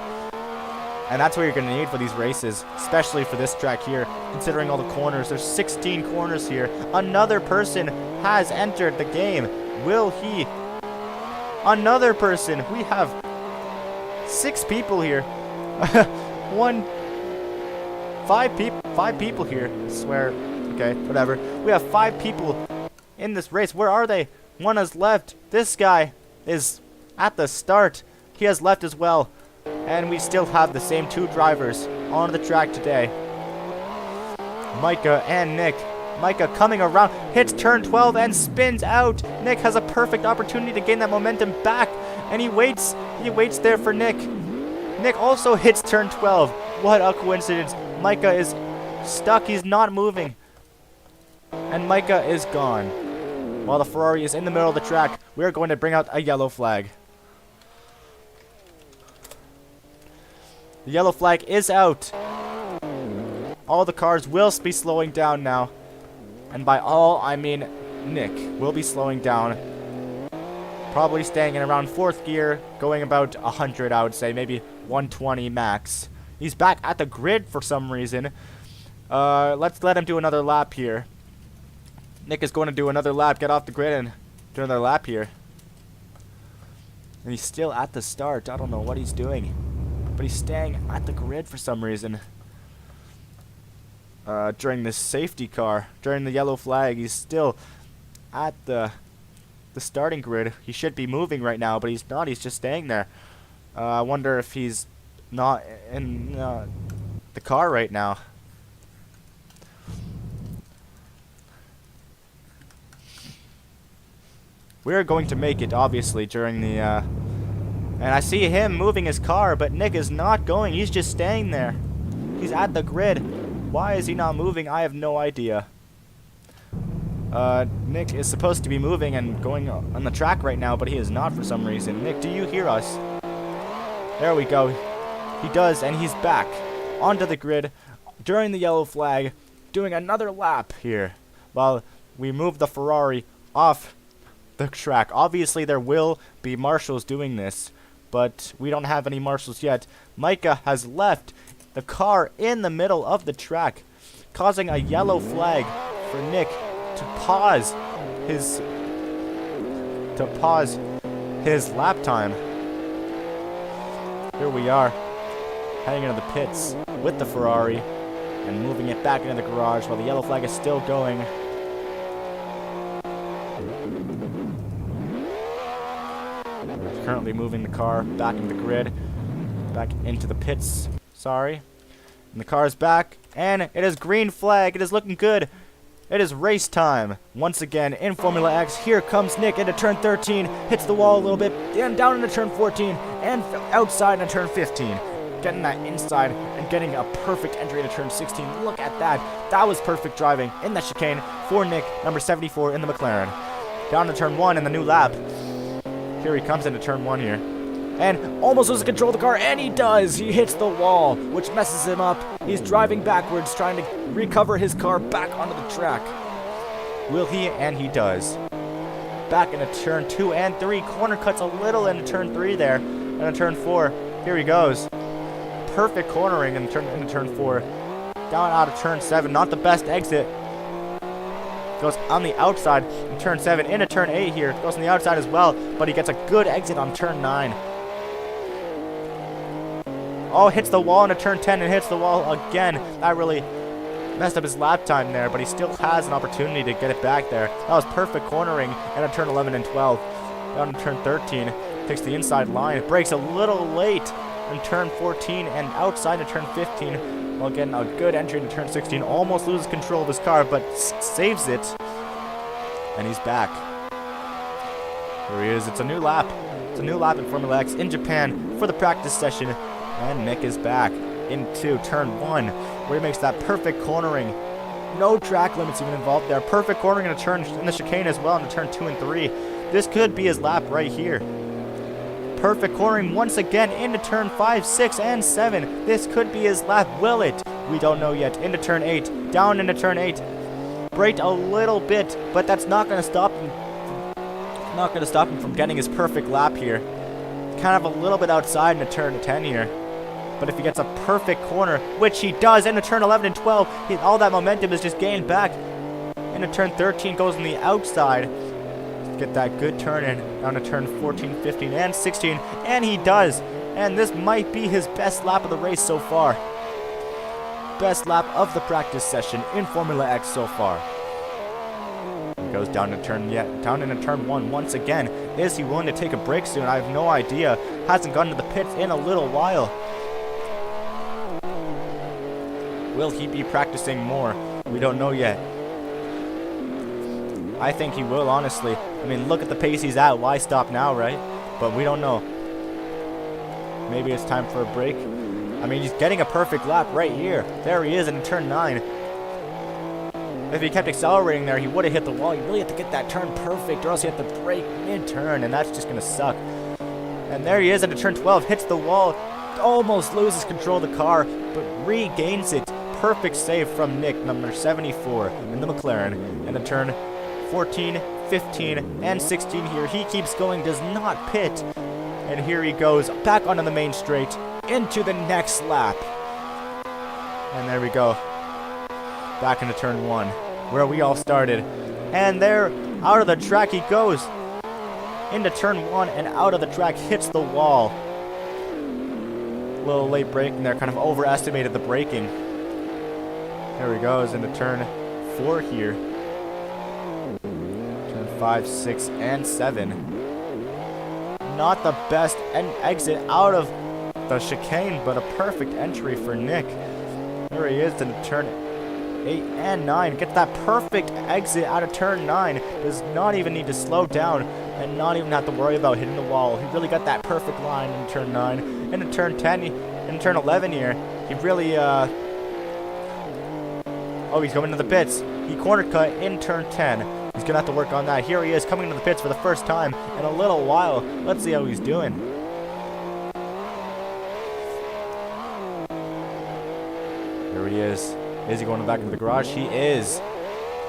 and that's what you're going to need for these races, especially for this track here. Considering all the corners, there's 16 corners here. Another person has entered the game. Will he? Another person. We have 6 people here. 5 people here. I swear. Okay, whatever. We have 5 people in this race. Where are they? One has left. This guy is at the start. He has left as well. And we still have the same 2 drivers on the track today. Micah and Nick. Micah coming around, hits turn 12 and spins out. Nick has a perfect opportunity to gain that momentum back, and he waits there for Nick. Nick also hits turn 12. What a coincidence. Micah is stuck, he's not moving. And Micah is gone. While the Ferrari is in the middle of the track, we are going to bring out a yellow flag. The yellow flag is out. All the cars will be slowing down now. And by all, I mean Nick will be slowing down. Probably staying in around 4th gear, going about 100, I would say, maybe 120 max. He's back at the grid for some reason. Let's let him do another lap here. Nick is going to do another lap, get off the grid and do another lap here. And he's still at the start. I don't know what he's doing, but he's staying at the grid for some reason. During this safety car, during the yellow flag, he's still at the starting grid. He should be moving right now, but he's not. He's just staying there. I wonder if he's not in the car right now. We're going to make it, obviously, during the... and I see him moving his car, but Nick is not going. He's just staying there. He's at the grid. Why is he not moving? I have no idea. Nick is supposed to be moving and going on the track right now, but he is not for some reason. Nick, do you hear us? There we go. He does, and he's back onto the grid during the yellow flag, doing another lap here while we move the Ferrari off the track. Obviously, there will be marshals doing this, but we don't have any marshals yet. Micah has left the car in the middle of the track, causing a yellow flag for Nick to pause his lap time. Here we are, heading into the pits with the Ferrari and moving it back into the garage while the yellow flag is still going. Currently moving the car back into the grid, back into the pits. Sorry. And the car is back, and it is green flag. It is looking good. It is race time. Once again, in Formula X, here comes Nick into turn 13, hits the wall a little bit, and down into turn 14, and outside into turn 15. Getting that inside and getting a perfect entry into turn 16. Look at that. That was perfect driving in the chicane for Nick, number 74 in the McLaren. Down to turn 1 in the new lap. Here he comes into turn 1 here. And almost loses control of the car, and he does. He hits the wall, which messes him up. He's driving backwards, trying to recover his car back onto the track. Will he? And he does. Back into turn 2 and 3. Corner cuts a little into turn 3 there. And into turn 4. Here he goes. Perfect cornering into turn 4. Down out of turn 7. Not the best exit. Goes on the outside in turn 7, into turn 8 here. Goes on the outside as well, but he gets a good exit on turn 9. Oh, hits the wall into turn 10 and hits the wall again. That really messed up his lap time there, but he still has an opportunity to get it back there. That was perfect cornering into turn 11 and 12. Down to turn 13, takes the inside line, breaks a little late in turn 14 and outside in turn 15. Well, getting a good entry into turn 16, almost loses control of his car, but saves it, and he's back. Here he is. It's a new lap. It's a new lap in Formula X in Japan for the practice session, and Nick is back into turn 1, where he makes that perfect cornering. No track limits even involved there. Perfect cornering in a turn in the chicane as well into turn 2 and 3. This could be his lap right here. Perfect cornering once again into turn 5, 6, and 7. This could be his lap. Will it? We don't know yet. Into turn 8. Down into turn 8. Braked a little bit, but that's not going to stop him. Not going to stop him from getting his perfect lap here. Kind of a little bit outside into turn 10 here. But if he gets a perfect corner, which he does into turn 11 and 12, all that momentum is just gained back. Into turn 13, goes on the outside. Get that good turn in down to turn 14, 15, and 16, and he does. And this might be his best lap of the race so far. Best lap of the practice session in Formula X so far. He goes down into turn 1 once again. Is he willing to take a break soon? I have no idea. Hasn't gone to the pits in a little while. Will he be practicing more? We don't know yet. I think he will, honestly. I mean, look at the pace he's at. Why stop now, right? But we don't know. Maybe it's time for a break. I mean, he's getting a perfect lap right here. There he is in turn 9. If he kept accelerating there, he would have hit the wall. You really have to get that turn perfect, or else you have to brake mid-turn, and that's just going to suck. And there he is into turn 12. Hits the wall. Almost loses control of the car, but regains it. Perfect save from Nick, number 74, in the McLaren. And a turn 14, 15, and 16 here. He keeps going, does not pit. And here he goes, back onto the main straight, into the next lap. And there we go. Back into turn 1, where we all started. And there, out of the track he goes. Into turn 1 and out of the track, hits the wall. A little late braking there, kind of overestimated the braking. There he goes into turn 4 here. Turn 5, 6, and 7. Not the best exit out of the chicane, but a perfect entry for Nick. There he is into turn 8 and 9. Gets that perfect exit out of turn 9. Does not even need to slow down and not even have to worry about hitting the wall. He really got that perfect line in turn 9. Into turn 10, in turn 11 here, he really, oh, he's going to the pits. He corner cut in turn 10. He's going to have to work on that. Here he is coming into the pits for the first time in a little while. Let's see how he's doing. Here he is. Is he going back into the garage? He is.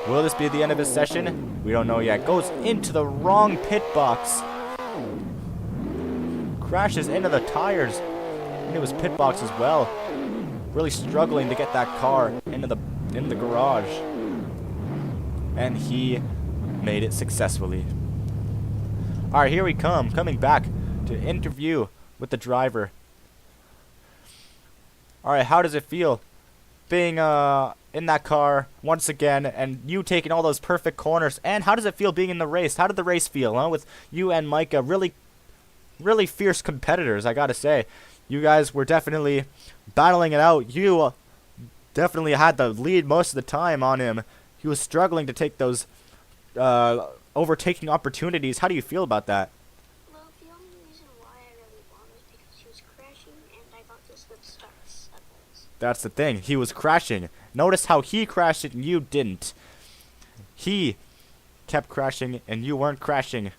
Will this be the end of his session? We don't know yet. Goes into the wrong pit box. Crashes into the tires. Into his pit box as well. Really struggling to get that car into the garage. And he made it successfully. Alright, here we come. Coming back to interview with the driver. Alright, how does it feel being in that car once again, and you taking all those perfect corners? And how does it feel being in the race? How did the race feel, huh? With you and Micah, really fierce competitors, I gotta say. You guys were definitely battling it out. You definitely had the lead most of the time on him. He was struggling to take those overtaking opportunities. How do you feel about that? Well, the only reason why I really won was because he was crashing, and I thought this would start seconds. That's the thing. He was crashing. Notice how he crashed it and you didn't. He kept crashing and you weren't crashing.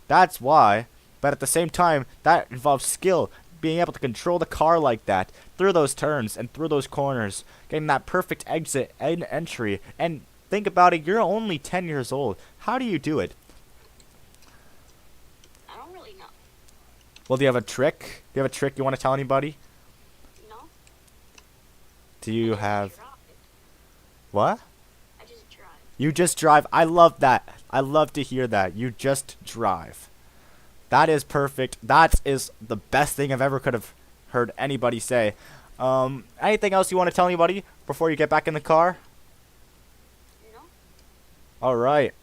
That's why. But at the same time, that involves skill. Being able to control the car like that through those turns and through those corners, getting that perfect exit and entry. And think about it, you're only 10 years old. How do you do it? I don't really know. Well, do you have a trick? Do you have a trick you want to tell anybody? No. Do you have... Tried. What? I just tried. You just drive. I love that. I love to hear that. You just drive. That is perfect. That is the best thing I've ever could have heard anybody say. Anything else you want to tell anybody before you get back in the car? No. All right.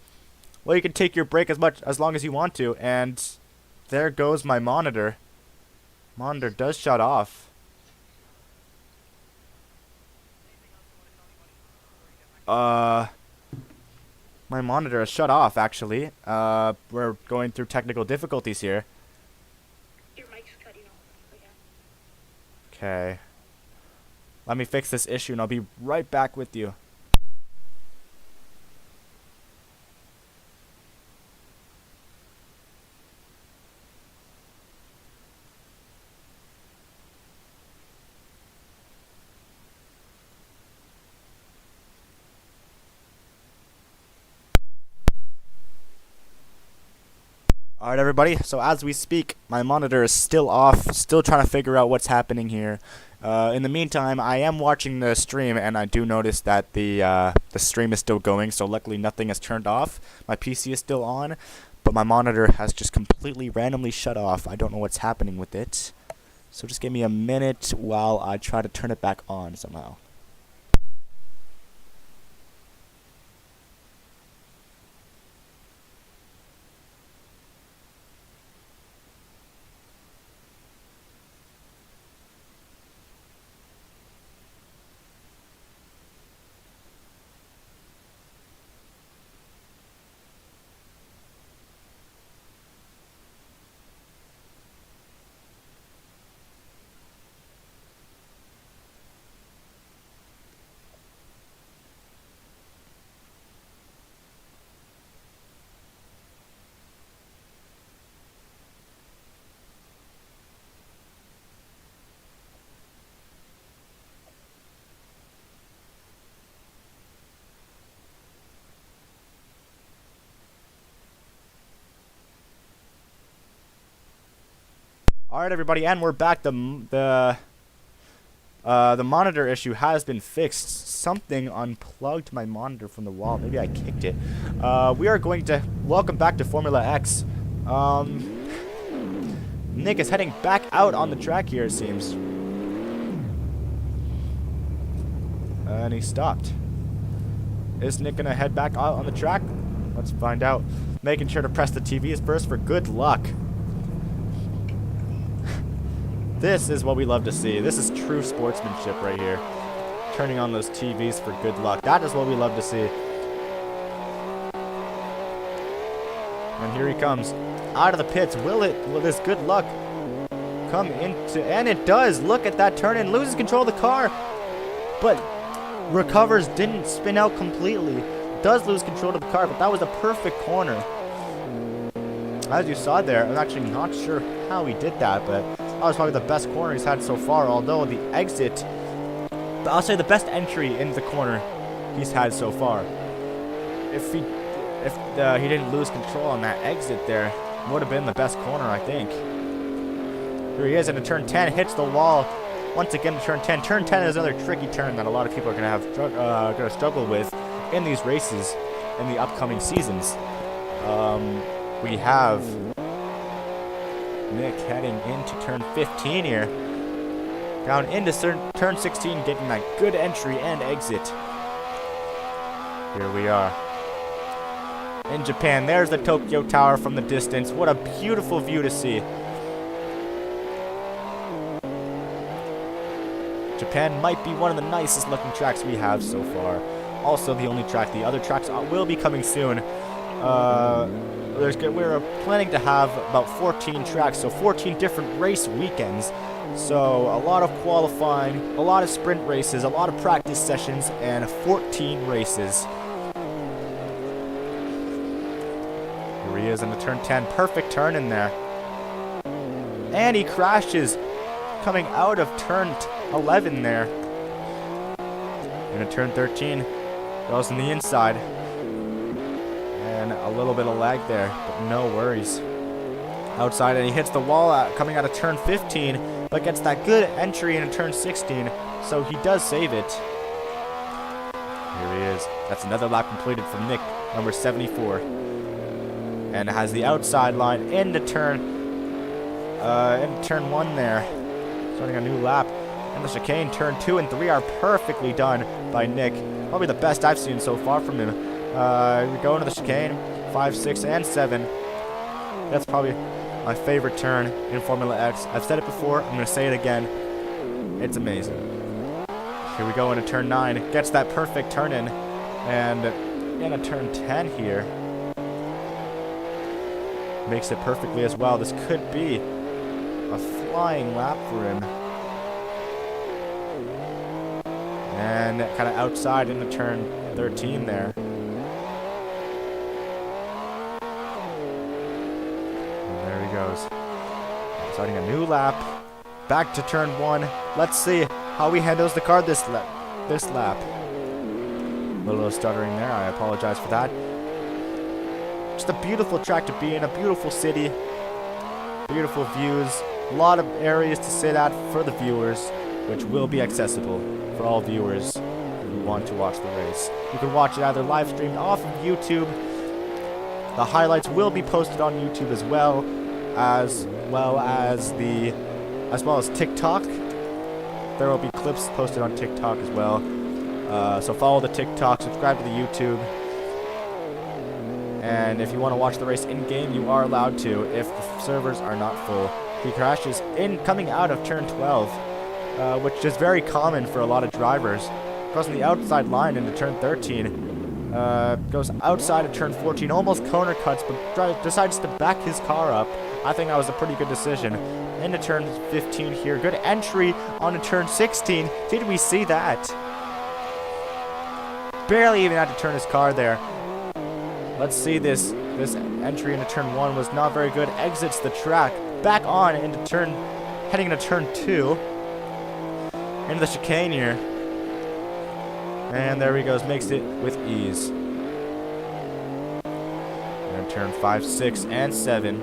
Well, you can take your break as long as you want to, and there goes my monitor. Monitor does shut off. My monitor has shut off, actually. We're going through technical difficulties here. Your mic's cutting off again. Okay. Let me fix this issue and I'll be right back with you. Alright everybody, so as we speak, my monitor is still off, still trying to figure out what's happening here. In the meantime, I am watching the stream, and I do notice that the stream is still going, so luckily nothing has turned off. My PC is still on, but my monitor has just completely randomly shut off. I don't know what's happening with it. So just give me a minute while I try to turn it back on somehow. Alright everybody, and we're back. The monitor issue has been fixed. Something unplugged my monitor from the wall. Maybe I kicked it. We are going to welcome back to Formula X. Nick is heading back out on the track here, it seems. And he stopped. Is Nick gonna head back out on the track? Let's find out. Making sure to press the TVs first for good luck. This is what we love to see. This is true sportsmanship right here. Turning on those TVs for good luck. That is what we love to see. And here he comes. Out of the pits. Will this good luck come into... And it does. Look at that turn in. Loses control of the car. But recovers. Didn't spin out completely. Does lose control of the car. But that was a perfect corner. As you saw there, I'm actually not sure how he did that, but that was probably the best corner he's had so far, although the exit, I'll say the best entry in the corner he's had so far. If he didn't lose control on that exit there, it would have been the best corner, I think. Here he is into turn 10, hits the wall. Once again to turn 10. Turn 10 is another tricky turn that a lot of people are going to struggle with in these races in the upcoming seasons. We have Nick heading into turn 15 here. Down into turn 16, getting that good entry and exit. Here we are. In Japan, there's the Tokyo Tower from the distance. What a beautiful view to see. Japan might be one of the nicest looking tracks we have so far. Also the only track. The other tracks will be coming soon. We're planning to have about 14 tracks, so 14 different race weekends. So a lot of qualifying, a lot of sprint races, a lot of practice sessions, and 14 races. Here he is in the turn 10. Perfect turn in there. And he crashes coming out of turn 11 there. Into turn 13. Goes on the inside. And a little bit of lag there, but no worries. Outside, and he hits the wall coming out of turn 15, but gets that good entry into turn 16, so he does save it. Here he is. That's another lap completed from Nick, number 74. And has the outside line into turn 1 there. Starting a new lap. And the chicane, turn 2 and 3 are perfectly done by Nick. Probably the best I've seen so far from him. We go into the chicane, 5, 6, and 7. That's probably my favorite turn in Formula X. I've said it before, I'm going to say it again. It's amazing. Here we go into turn 9. Gets that perfect turn in. And in a turn 10 here. Makes it perfectly as well. This could be a flying lap for him. And kind of outside into turn 13 there. And there he goes. Starting a new lap. Back to turn 1. Let's see how he handles the car this lap. A little stuttering there. I apologize for that. Just a beautiful track to be in. A beautiful city. Beautiful views. A lot of areas to sit at for the viewers, which will be accessible for all viewers who want to watch the race. You can watch it either live streamed off of YouTube. The highlights will be posted on YouTube as well as TikTok. There will be clips posted on TikTok as well. So follow the TikTok, subscribe to the YouTube. And if you want to watch the race in-game, you are allowed to if the servers are not full. He crashes coming out of turn 12, which is very common for a lot of drivers. Crossing the outside line into turn 13. Goes outside of turn 14, almost corner cuts, but decides to back his car up. I think that was a pretty good decision. Into turn 15 here. Good entry onto turn 16. Did we see that? Barely even had to turn his car there. Let's see this. This entry into turn 1 was not very good. Exits the track. Back on into heading into turn 2. Into the chicane here. And there he goes. Makes it with ease. And turn 5, 6, and 7.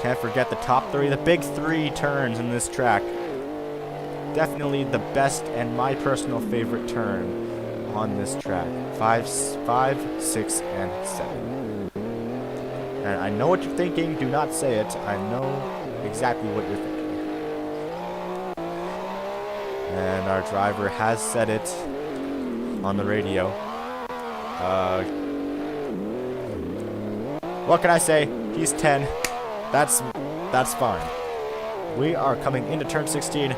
Can't forget the top 3. The big 3 turns in this track. Definitely the best and my personal favorite turn on this track. 5, 6, and 7. And I know what you're thinking. Do not say it. I know exactly what you're thinking. And our driver has said it on the radio. What can I say? He's 10. That's fine. We are coming into turn 16.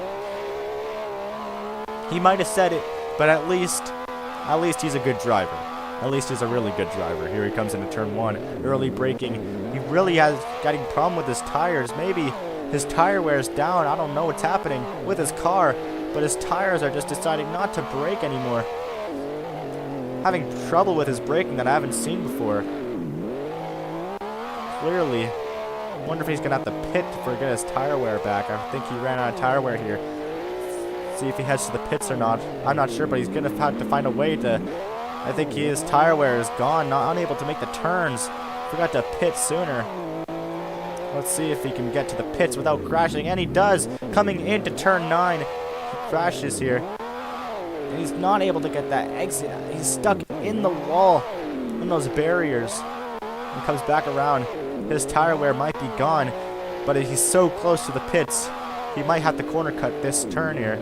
He might have said it, but at least he's a good driver. At least he's a really good driver. Here he comes into turn 1. Early braking. He really has got a problem with his tires. Maybe his tire wears down. I don't know what's happening with his car, but his tires are just deciding not to brake anymore. Having trouble with his braking that I haven't seen before. Clearly. Wonder if he's going to have to pit to get his tire wear back. I think he ran out of tire wear here. See if he heads to the pits or not. I'm not sure, but he's going to have to find a way to... I think his tire wear is gone, unable to make the turns. Forgot to pit sooner. Let's see if he can get to the pits without crashing, and he does. Coming into turn 9, he crashes here. And he's not able to get that exit. He's stuck in the wall, in those barriers. He comes back around. His tire wear might be gone, but he's so close to the pits, he might have to corner cut this turn here.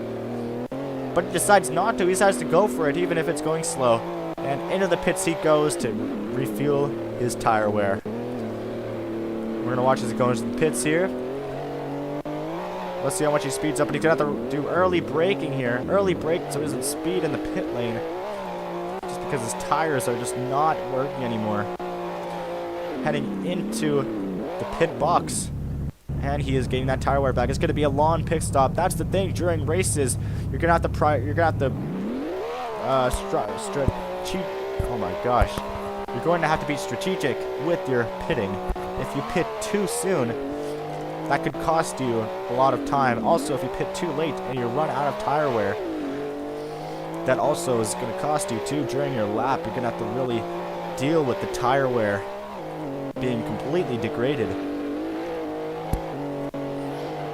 But he decides not to. He decides to go for it, even if it's going slow. And into the pits he goes to refuel his tire wear. We're going to watch as he goes to the pits here. Let's see how much he speeds up. And he's going to have to do early braking here. Early brake so he doesn't speed in the pit lane. Just because his tires are just not working anymore. Heading into the pit box. And he is getting that tire wear back. It's going to be a long pit stop. That's the thing during races. You're going to have to oh my gosh. You're going to have to be strategic with your pitting. If you pit too soon, that could cost you a lot of time. Also, if you pit too late and you run out of tire wear, that also is going to cost you too during your lap. You're going to have to really deal with the tire wear being completely degraded.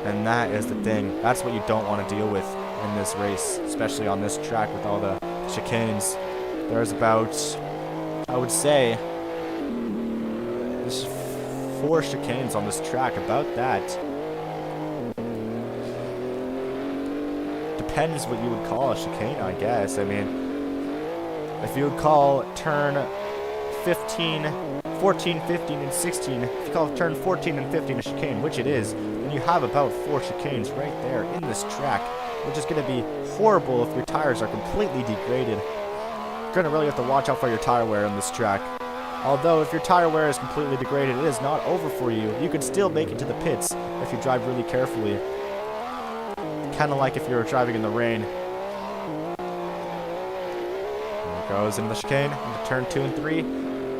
And that is the thing. That's what you don't want to deal with in this race, especially on this track with all the chicanes. There's about, I would say, there's 4 chicanes on this track, about that. Depends what you would call a chicane, I guess. I mean, if you would call turn 15, 14, 15, and 16, if you call turn 14 and 15 a chicane, which it is, then you have about 4 chicanes right there in this track, which is going to be horrible if your tires are completely degraded. You're going to really have to watch out for your tire wear on this track. Although, if your tire wear is completely degraded, it is not over for you. You can still make it to the pits if you drive really carefully. Kind of like if you were driving in the rain. There it goes into the chicane, into turn 2 and 3.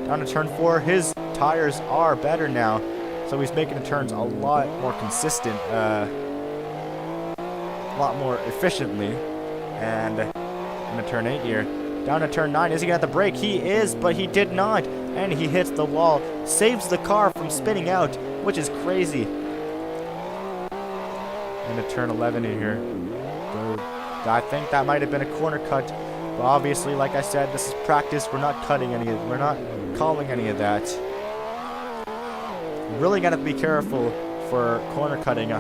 Down to turn 4, his tires are better now. So he's making the turns a lot more consistent, a lot more efficiently. And into turn 8 here. Down to turn 9, is he going to have to brake? He is, but he did not. And he hits the wall, saves the car from spinning out, which is crazy. Into turn 11 in here. I think that might have been a corner cut. But obviously, like I said, this is practice. We're not cutting any. We're not calling any of that. You really gotta be careful for corner cutting in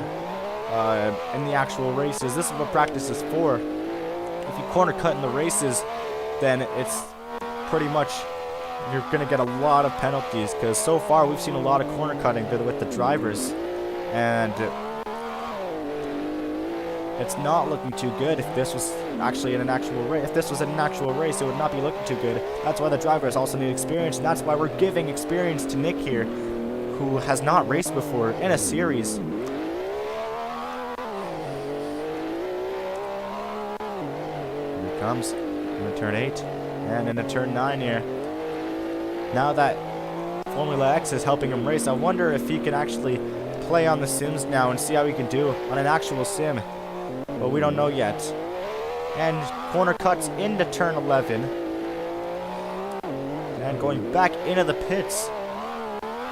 the actual races. This is what practice is for. If you corner cut in the races, then it's pretty much you're gonna get a lot of penalties. Because so far we've seen a lot of corner cutting with the drivers, and it's not looking too good. If this was actually in an actual race, it would not be looking too good. That's why the drivers also need experience, and that's why we're giving experience to Nick here, who has not raced before in a series. Here he comes into turn 8 and into turn 9 here. Now that Formula X is helping him race, I wonder if he can actually play on the sims now and see how he can do on an actual sim. But we don't know yet. And corner cuts into turn 11. And going back into the pits.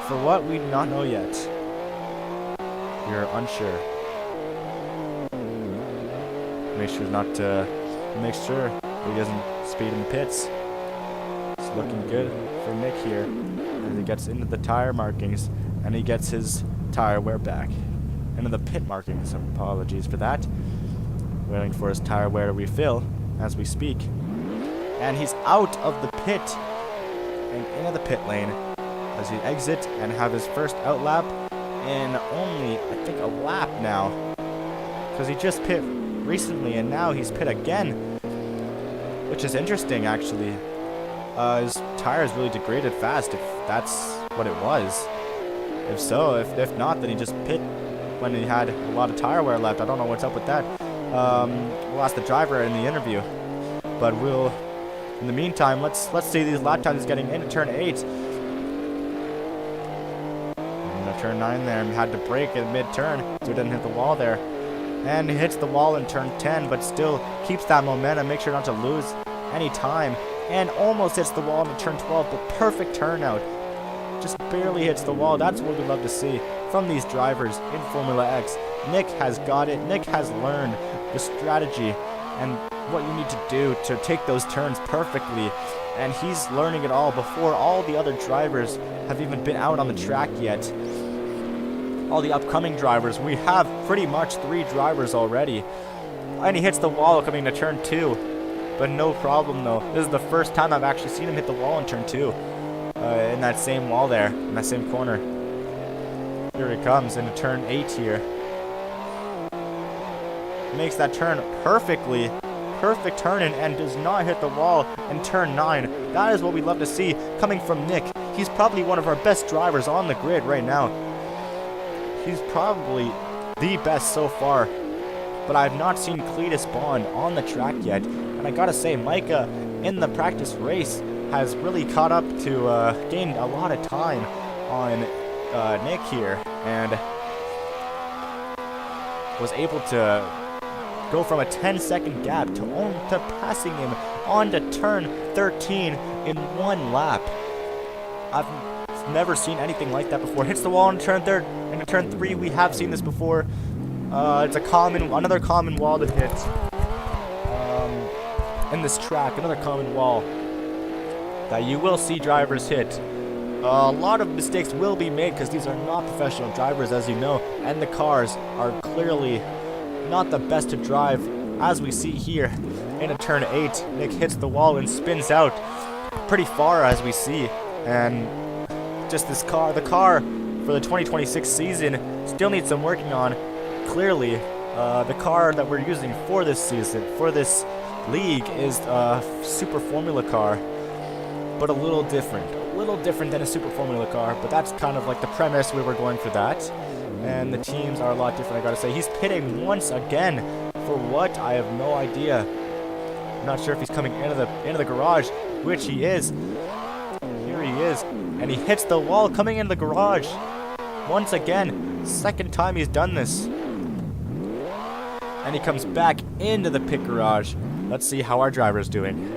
For what, we do not know yet. We're unsure. Make sure he doesn't speed in the pits. It's looking good for Nick here. As he gets into the tire markings. And he gets his tire wear back. Into the pit markings. Apologies for that. Waiting for his tire wear to refill as we speak. And he's out of the pit and into the pit lane as he exits and have his first out lap in only, I think, a lap now. Because he just pit recently and now he's pit again. Which is interesting, actually. His tires really degraded fast, if that's what it was. If so, if not, then he just pit when he had a lot of tire wear left. I don't know what's up with that. We'll ask the driver in the interview, but in the meantime, let's see these lap times he's getting into turn 8. And turn 9 there, and had to brake at mid-turn, so he didn't hit the wall there. And he hits the wall in turn 10, but still keeps that momentum, make sure not to lose any time. And almost hits the wall in turn 12, but perfect turnout. Just barely hits the wall. That's what we love to see from these drivers in Formula X. Nick has got it. Nick has learned the strategy and what you need to do to take those turns perfectly. And he's learning it all before all the other drivers have even been out on the track yet. All the upcoming drivers. We have pretty much 3 drivers already. And he hits the wall coming to turn 2. But no problem though. This is the first time I've actually seen him hit the wall in turn 2. In that same wall there, in that same corner. Here he comes into turn 8 here. Makes that turn perfectly. Perfect turn in and does not hit the wall in turn 9. That is what we love to see coming from Nick. He's probably one of our best drivers on the grid right now. He's probably the best so far. But I have not seen Cletus Bond on the track yet. And I gotta say, Micah in the practice race has really caught up to gained a lot of time on Nick here. And was able to go from a 10-second gap to passing him on to turn 13 in 1 lap. I've never seen anything like that before. Hits the wall in turn 3. Into turn 3, we have seen this before. It's another common wall to hit. in this track, another common wall that you will see drivers hit. A lot of mistakes will be made because these are not professional drivers, as you know, and the cars are clearly not the best to drive, as we see here. Into turn 8, Nick hits the wall and spins out pretty far, as we see. And just this car, the car for the 2026 season, still needs some working on. Clearly, the car that we're using for this season, for this league, is a Super Formula car, but a little different than a Super Formula car. But that's kind of like the premise. We were going for that, and the teams are a lot different, I gotta say. He's pitting once again. For what? I have no idea. I'm not sure if he's coming into the garage, which he is. Here he is, and he hits the wall coming into the garage once again. Second time he's done this. And he comes back into the pit garage. Let's see how our driver's doing.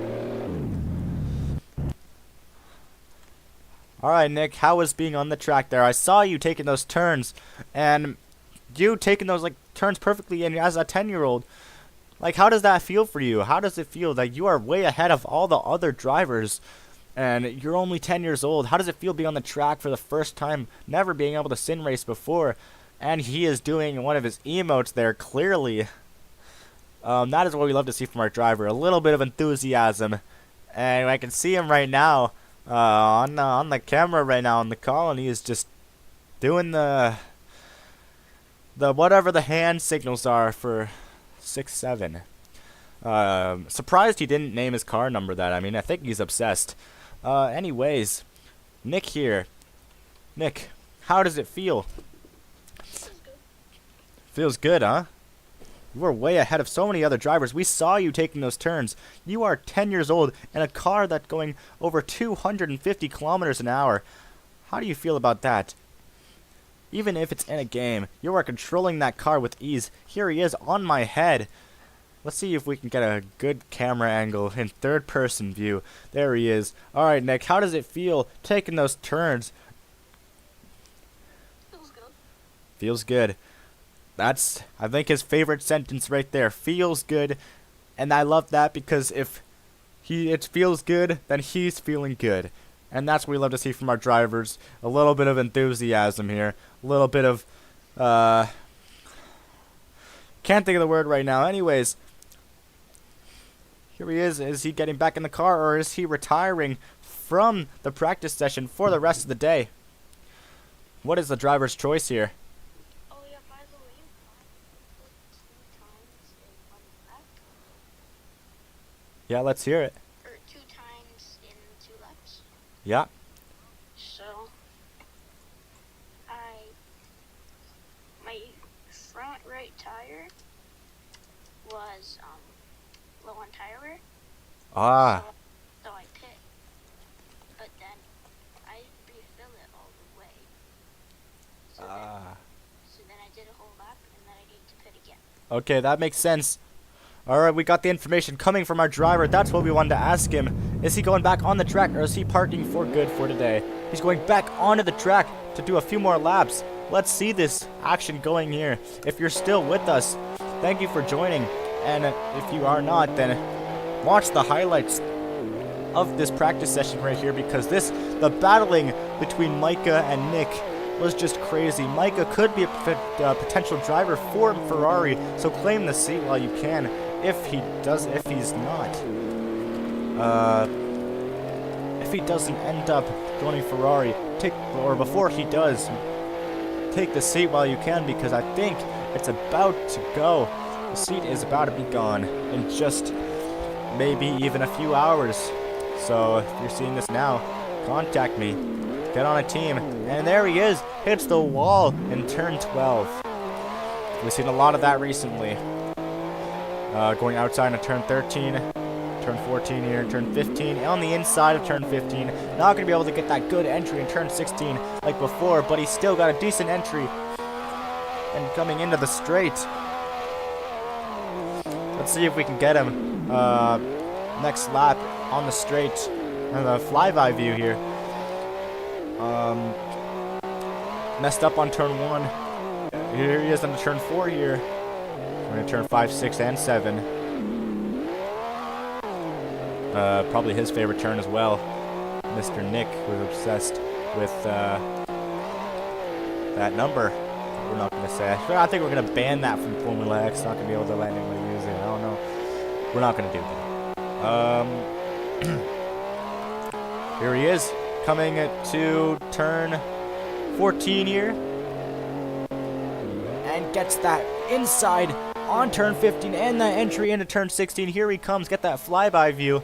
Alright, Nick, how was being on the track there? I saw you taking those turns, and you taking those turns perfectly, and as a 10-year-old, how does that feel for you? How does it feel that you are way ahead of all the other drivers, and you're only 10 years old? How does it feel being on the track for the first time, never being able to sim race before? And he is doing one of his emotes there, clearly. That is what we love to see from our driver. A little bit of enthusiasm. And I can see him right now on the camera right now on the call, and he is just doing the whatever the hand signals are for 6-7. Surprised he didn't name his car number that. I mean, I think he's obsessed. Anyways, Nick here. Nick, how does it feel? Feels good, huh? You are way ahead of so many other drivers. We saw you taking those turns. You are 10 years old in a car that's going over 250 kilometers an hour. How do you feel about that? Even if it's in a game, you are controlling that car with ease. Here he is on my head. Let's see if we can get a good camera angle in third-person view. There he is. Alright, Nick, how does it feel taking those turns? Feels good. Feels good. That's, I think, his favorite sentence right there. Feels good. And I love that because if it feels good, then he's feeling good. And that's what we love to see from our drivers. A little bit of enthusiasm here. A little bit of, can't think of the word right now. Anyways, here he is. Is he getting back in the car, or is he retiring from the practice session for the rest of the day? What is the driver's choice here? Yeah, let's hear it. Or 2 times in 2 laps. Yeah. So, my front right tire was low on tire wear. Ah. So I pit, but then I didn't refill it all the way. So then I did a whole lap, and then I needed to pit again. Okay, that makes sense. Alright, we got the information coming from our driver. That's what we wanted to ask him. Is he going back on the track, or is he parking for good for today? He's going back onto the track to do a few more laps. Let's see this action going here. If you're still with us, thank you for joining. And if you are not, then watch the highlights of this practice session right here, because the battling between Micah and Nick was just crazy. Micah could be a potential driver for Ferrari, so claim the seat while you can. If he's not, if he doesn't end up joining Ferrari, before he does, take the seat while you can, because I think it's about to go. The seat is about to be gone in just maybe even a few hours. So if you're seeing this now, contact me. Get on a team. And there he is. Hits the wall in turn 12. We've seen a lot of that recently. Going outside of turn 13, turn 14 here, turn 15, on the inside of turn 15. Not going to be able to get that good entry in turn 16 like before, but he's still got a decent entry. And coming into the straight. Let's see if we can get him next lap on the straight. And the flyby view here. Messed up on turn 1. Here he is on the turn 4 here. We're going to turn 5, 6, and 7. Probably his favorite turn as well. Mr. Nick, who's obsessed with that number. We're not going to say. I think we're going to ban that from Formula X. Not going to be able to let anybody use it. I don't know. We're not going to do that. Here he is, coming to turn 14 here. And gets that inside on turn 15 and that entry into turn 16. Here he comes. Get that flyby view.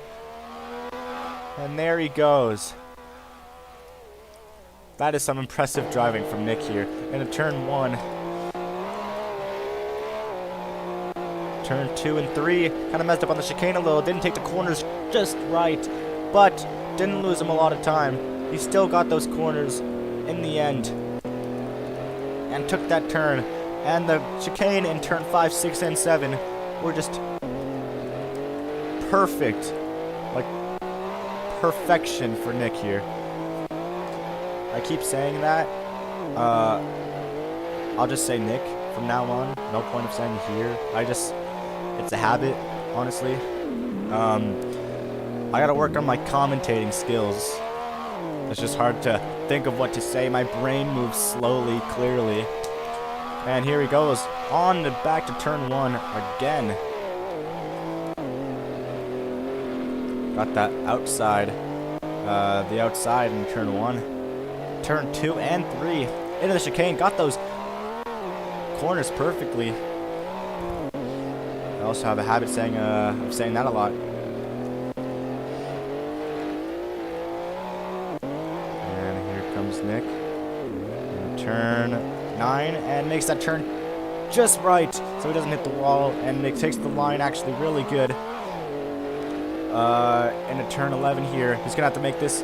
And there he goes. That is some impressive driving from Nick here. Into turn 1. Turn 2 and 3. Kind of messed up on the chicane a little. Didn't take the corners just right. But didn't lose him a lot of time. He still got those corners in the end. And took that turn. And the chicane in turn 5, 6, and 7 were just perfect. Like, perfection for Nick here. I keep saying that. I'll just say Nick from now on. No point of saying here. It's a habit, honestly. I gotta work on my commentating skills. It's just hard to think of what to say. My brain moves slowly, clearly. And here he goes, on the back to turn 1 again. Got that outside, the outside in turn 1. Turn 2 and 3, into the chicane, got those corners perfectly. I also have a habit of saying that a lot. And here comes Nick. And turn 9 and makes that turn just right so he doesn't hit the wall, and Nick takes the line actually really good. Into turn 11 here. He's gonna have to make this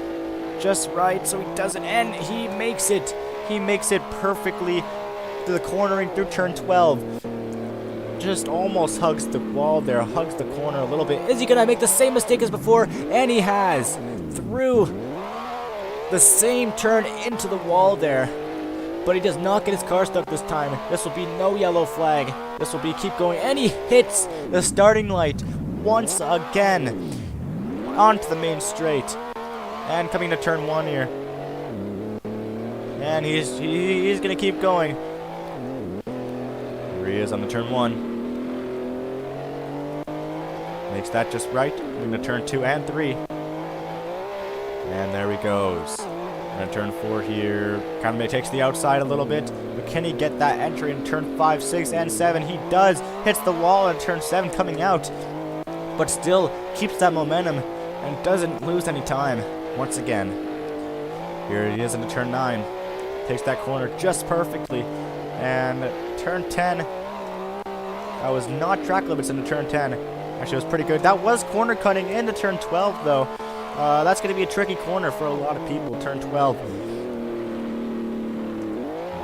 just right so he doesn't, and he makes it. He makes it perfectly to the cornering through turn 12. Just almost hugs the wall there, hugs the corner a little bit. Is he gonna make the same mistake as before? And he has, through the same turn into the wall there. But he does not get his car stuck this time. This will be no yellow flag. This will be keep going, and he hits the starting light once again onto the main straight. And coming to turn 1 here. And he's gonna keep going. Here he is on the turn 1. Makes that just right. Coming to turn 2 and 3. And there he goes. And turn 4 here. Kind of takes the outside a little bit. But can he get that entry in turn 5, 6, and 7? He does. Hits the wall in turn 7 coming out. But still keeps that momentum and doesn't lose any time. Once again. Here he is into turn 9. Takes that corner just perfectly. And turn 10. That was not track limits into turn 10. Actually, it was pretty good. That was corner cutting into turn 12, though. That's going to be a tricky corner for a lot of people. Turn 12.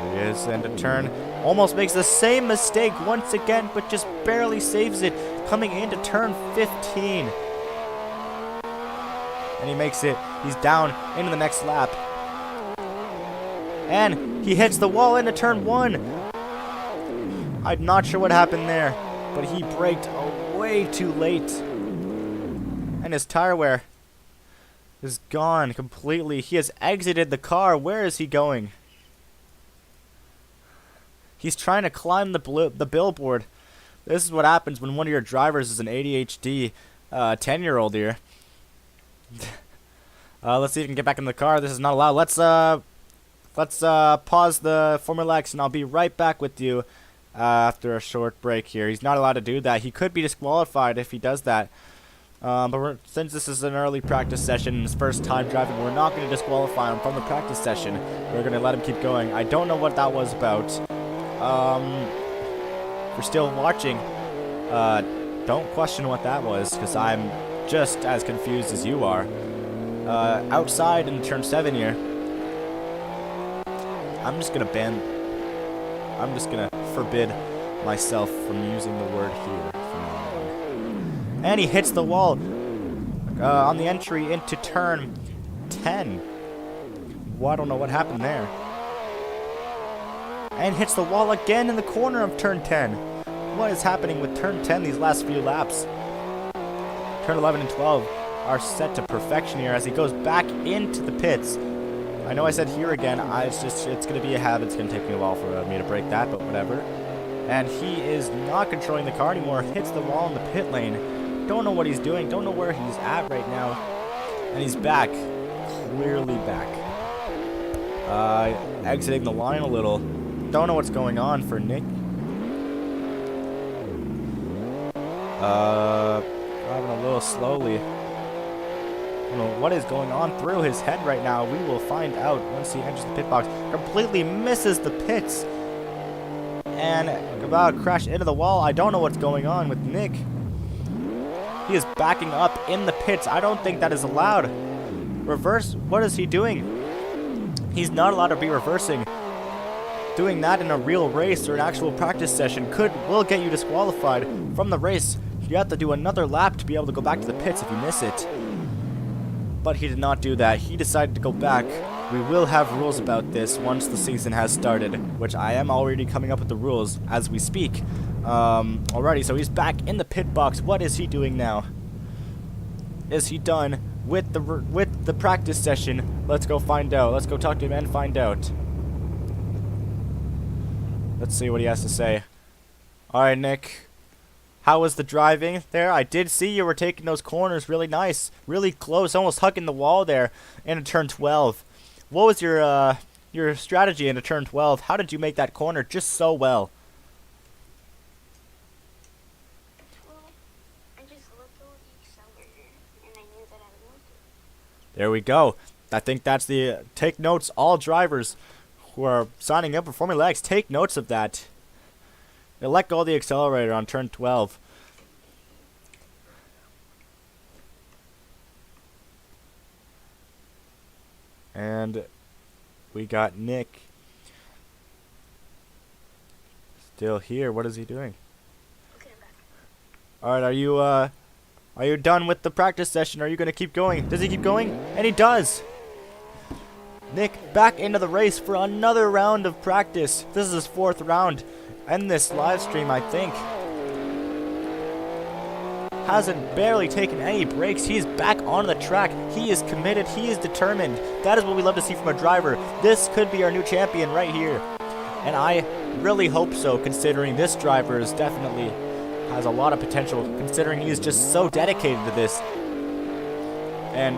Here he is into turn. Almost makes the same mistake once again, but just barely saves it. Coming into turn 15. And he makes it. He's down into the next lap. And he hits the wall into turn 1. I'm not sure what happened there, but he braked way too late. And his tire wear is gone completely. He has exited the car. Where is he going? He's trying to climb the billboard. This is what happens when one of your drivers is an ADHD 10-year-old here. Let's see if we can get back in the car. This is not allowed. Let's pause the Formula X, and I'll be right back with you after a short break here. He's not allowed to do that. He could be disqualified if he does that. But since this is an early practice session, his first time driving, we're not going to disqualify him from the practice session. We're going to let him keep going. I don't know what that was about. If you're still watching, don't question what that was, because I'm just as confused as you are. Outside in turn 7 here. I'm just gonna forbid myself from using the word here from now on. And he hits the wall on the entry into turn 10. Well, I don't know what happened there. And hits the wall again in the corner of turn 10. What is happening with turn 10 these last few laps? Turn 11 and 12 are set to perfection here as he goes back into the pits. I know I said here again, it's going to be a habit. It's going to take me a while for me to break that, but whatever. And he is not controlling the car anymore. Hits the wall in the pit lane. Don't know what he's doing. Don't know where he's at right now. And he's back. Clearly back. Exiting the line a little. Don't know what's going on for Nick. Driving a little slowly. I don't know what is going on through his head right now. We will find out once he enters the pit box. Completely misses the pits. And about to crash into the wall. I don't know what's going on with Nick. He is backing up in the pits. I don't think that is allowed. Reverse? What is he doing? He's not allowed to be reversing. Doing that in a real race or an actual practice session will get you disqualified from the race. You have to do another lap to be able to go back to the pits if you miss it. But he did not do that. He decided to go back. We will have rules about this once the season has started, which I am already coming up with the rules as we speak. Alrighty, so he's back in the pit box. What is he doing now? Is he done with the practice session? Let's go find out. Let's go talk to him and find out. Let's see what he has to say. Alright, Nick. How was the driving there? I did see you were taking those corners really nice. Really close, almost hugging the wall there in a turn 12. What was your strategy in a turn 12? How did you make that corner just so well? Well, I just let go of the accelerator, and I knew that I would make it. There we go. I think that's the take notes. All drivers who are signing up for Formula X, take notes of that. They let go of the accelerator on turn 12. And we got Nick still here. What is he doing? Okay, I'm back. Alright, are you done with the practice session? Are you gonna keep going? Does he keep going? And he does! Nick back into the race for another round of practice. This is his 4th round in this live stream, I think. Hasn't barely taken any breaks. He is back on the track. He is committed. He is determined. That is what we love to see from a driver. This could be our new champion right here. And I really hope so, considering this driver is definitely has a lot of potential, considering he is just so dedicated to this. And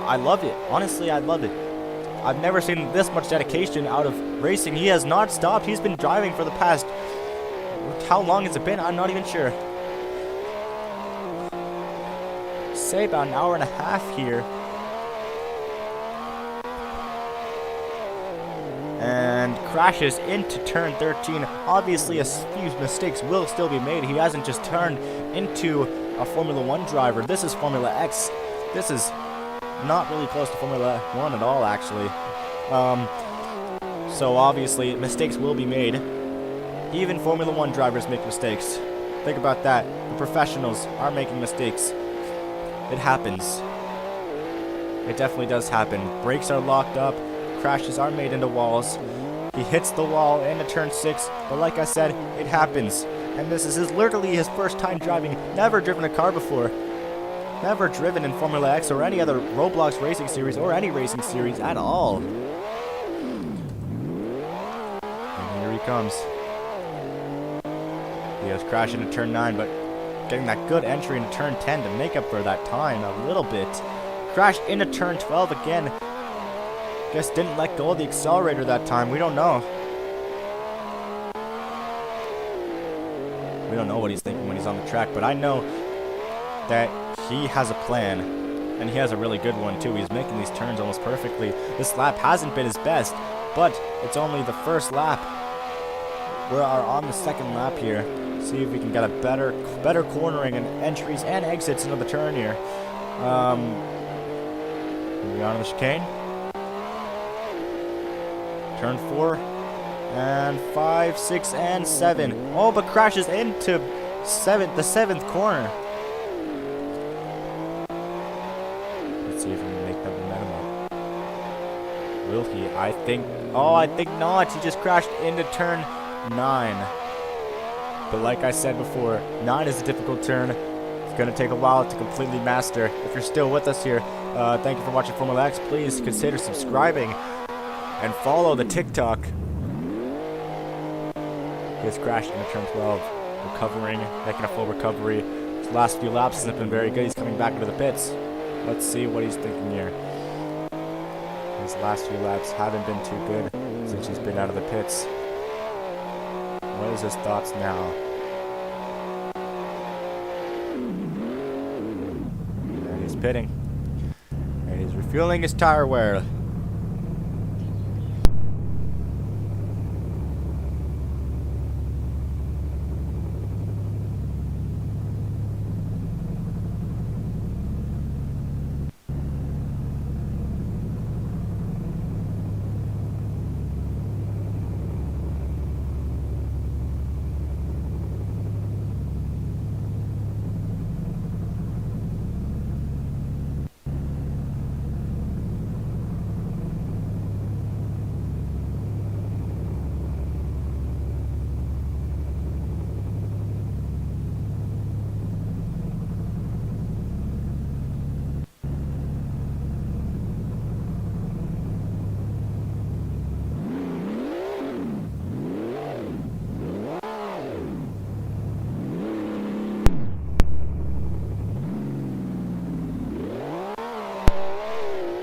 I love it. Honestly, I love it. I've never seen this much dedication out of racing. He has not stopped. He's been driving for the past... How long has it been? I'm not even sure. Say about an hour and a half here. And crashes into turn 13. Obviously, a few mistakes will still be made. He hasn't just turned into a Formula 1 driver. This is Formula X. This is not really close to Formula 1 at all, actually. So obviously, mistakes will be made. Even Formula 1 drivers make mistakes. Think about that. The professionals are making mistakes. It happens. It definitely does happen. Brakes are locked up. Crashes are made into walls. He hits the wall into turn 6. But like I said, it happens. And this is literally his first time driving. Never driven a car before. Never driven in Formula X or any other Roblox racing series or any racing series at all. And here he comes. He has crashed into turn 9, but getting that good entry into turn 10 to make up for that time a little bit. Crashed into turn 12 again. Guess didn't let go of the accelerator that time. We don't know. We don't know what he's thinking when he's on the track, but I know that he has a plan, and he has a really good one too. He's making these turns almost perfectly. This lap hasn't been his best, but it's only the first lap. We are on the 2nd lap here. See if we can get a better cornering and entries and exits into the turn here. Are we on the chicane? Turn 4 and 5, 6, and 7. Oh, but crashes into the 7th corner. Let's see if we can make that momentum up. Will he? I think not. He just crashed into turn 9. But like I said before, 9 is a difficult turn. going to take a while to completely master. If you're still with us here, thank you for watching Formula X. Please consider subscribing and follow the TikTok. He has crashed into turn 12, recovering, making a full recovery. His last few laps have been very good. He's coming back into the pits. Let's see what he's thinking here. His last few laps haven't been too good since he's been out of the pits. What is his thoughts now? And he's pitting. And he's refueling his tire wear.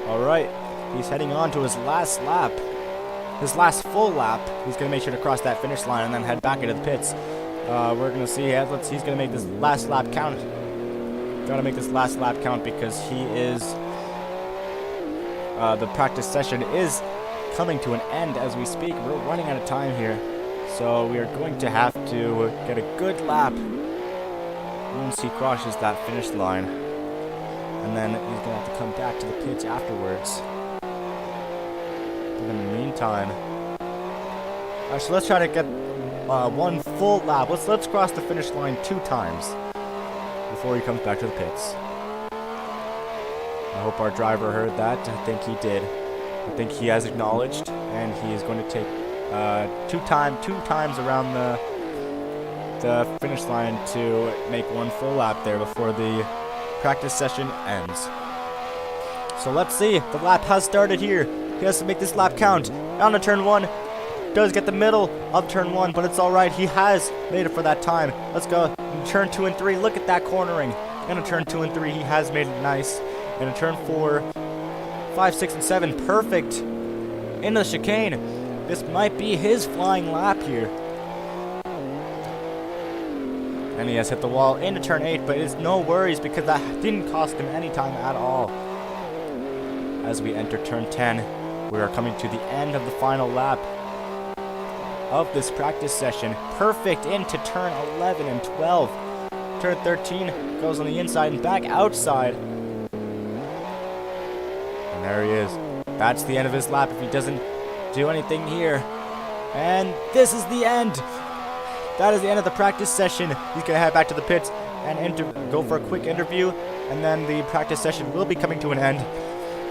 Alright, he's heading on to his last lap. His last full lap. He's going to make sure to cross that finish line and then head back into the pits. We're going to see, he's going to make this last lap count. Got to make this last lap count because he is, the practice session is coming to an end as we speak. We're running out of time here. So we are going to have to get a good lap once he crosses that finish line. And then he's going to have to come back to the pits afterwards. But in the meantime, so let's try to get one full lap. Let's cross the finish line 2 times before he comes back to the pits. I hope our driver heard that. I think he did. I think he has acknowledged, and he is going to take 2 times around the finish line to make 1 full lap there before the practice session ends. So let's see. The lap has started here. He has to make this lap count. On to turn 1. Does get the middle of turn 1, but it's alright. He has made it for that time. Let's go. In turn 2 and 3. Look at that cornering. And in turn 2 and 3, he has made it nice. And in turn 4, 5, 6, and 7. Perfect. Into the chicane. This might be his flying lap here. And he has hit the wall into turn 8, but it's no worries because that didn't cost him any time at all. As we enter turn 10, we are coming to the end of the final lap of this practice session. Perfect into turn 11 and 12. Turn 13 goes on the inside and back outside. And there he is. That's the end of his lap if he doesn't do anything here. And this is the end. That is the end of the practice session. He's going to head back to the pits and go for a quick interview, and then the practice session will be coming to an end.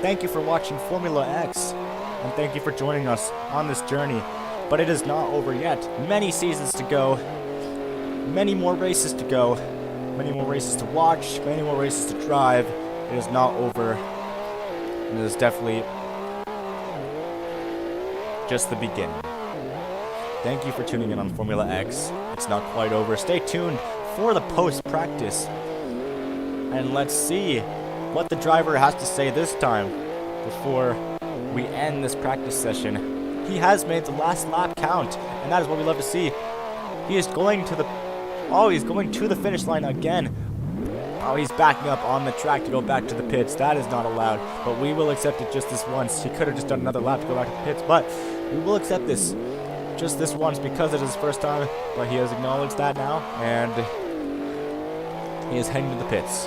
Thank you for watching Formula X, and thank you for joining us on this journey. But it is not over yet. Many seasons to go. Many more races to go. Many more races to watch. Many more races to drive. It is not over. It is definitely just the beginning. Thank you for tuning in on Formula X. It's not quite over. Stay tuned for the post-practice. And let's see what the driver has to say this time before we end this practice session. He has made the last lap count, and that is what we love to see. He is going to the... Oh, he's going to the finish line again. Oh, he's backing up on the track to go back to the pits. That is not allowed, but we will accept it just this once. He could have just done another lap to go back to the pits, but we will accept this. Just this once because it is his first time, but he has acknowledged that now, and he is heading to the pits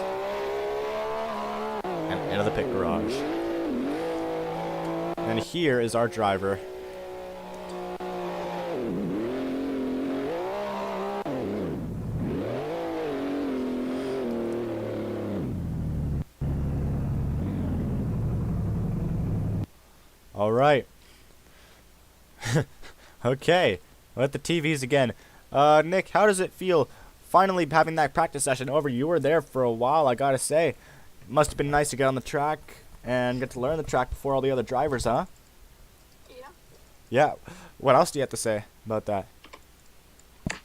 and into the pit garage. And here is our driver. All right. Okay, let the TVs again. Nick, how does it feel finally having that practice session over. You were there for a while, I gotta say. It must have been nice to get on the track and get to learn the track before all the other drivers, huh? Yeah. Yeah. What else do you have to say about that? I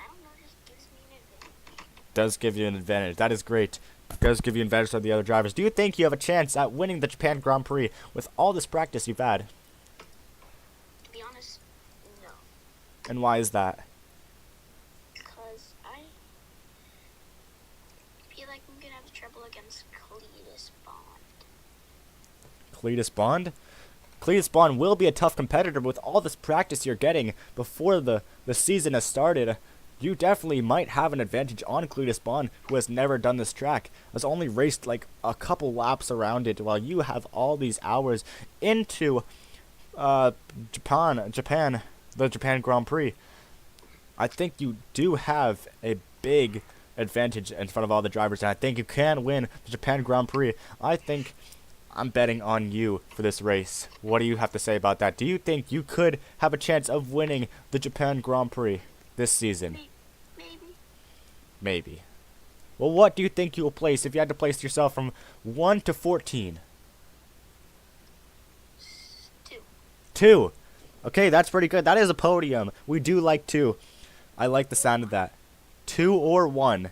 don't know, just gives me an advantage. Does give you an advantage. That is great. Does give you an advantage over the other drivers. Do you think you have a chance at winning the Japan Grand Prix with all this practice you've had? To be honest, no. And why is that? Because I feel like I'm gonna have trouble against Cletus Bond. Cletus Bond? Cletus Bond will be a tough competitor with all this practice you're getting before the season has started. You definitely might have an advantage on Cletus Bond, who has never done this track, has only raced like a couple laps around it, while you have all these hours into Japan, the Japan Grand Prix. I think you do have a big advantage in front of all the drivers, and I think you can win the Japan Grand Prix. I think I'm betting on you for this race. What do you have to say about that? Do you think you could have a chance of winning the Japan Grand Prix this season? Maybe. Maybe. Well, what do you think you will place if you had to place yourself from 1 to 14? 2. 2. Okay, that's pretty good. That is a podium. We do like 2. I like the sound of that. 2 or 1.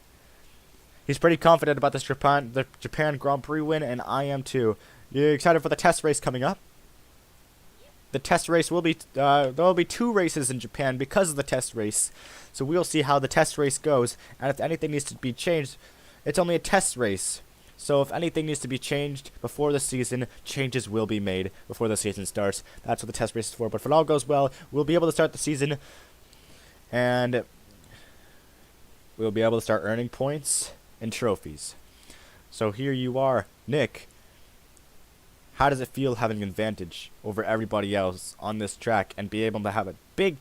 He's pretty confident about the Japan Grand Prix win, and I am too. You excited for the test race coming up? The test race will be, there will be 2 races in Japan because of the test race. So we'll see how the test race goes, and if anything needs to be changed, it's only a test race. So if anything needs to be changed before the season, changes will be made before the season starts. That's what the test race is for. But if it all goes well, we'll be able to start the season, and we'll be able to start earning points and trophies. So here you are, Nick. How does it feel having an advantage over everybody else on this track and be able to have a big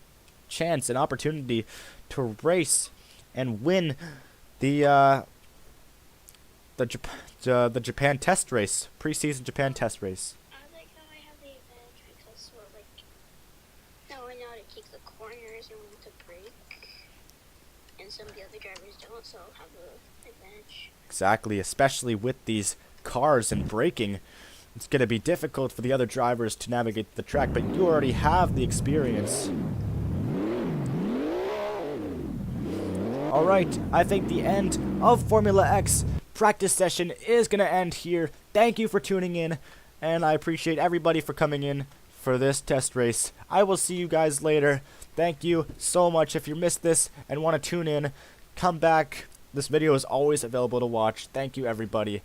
chance and opportunity to race and win the Japan test race, preseason Japan test race? I like how I have the advantage because, well, like, now I know how to take the corners and when to brake, and some of the other drivers don't, so I'll have the advantage. Exactly, especially with these cars and braking. It's going to be difficult for the other drivers to navigate the track, but you already have the experience. Alright, I think the end of Formula X practice session is going to end here. Thank you for tuning in, and I appreciate everybody for coming in for this test race. I will see you guys later. Thank you so much. If you missed this and want to tune in, come back. This video is always available to watch. Thank you, everybody.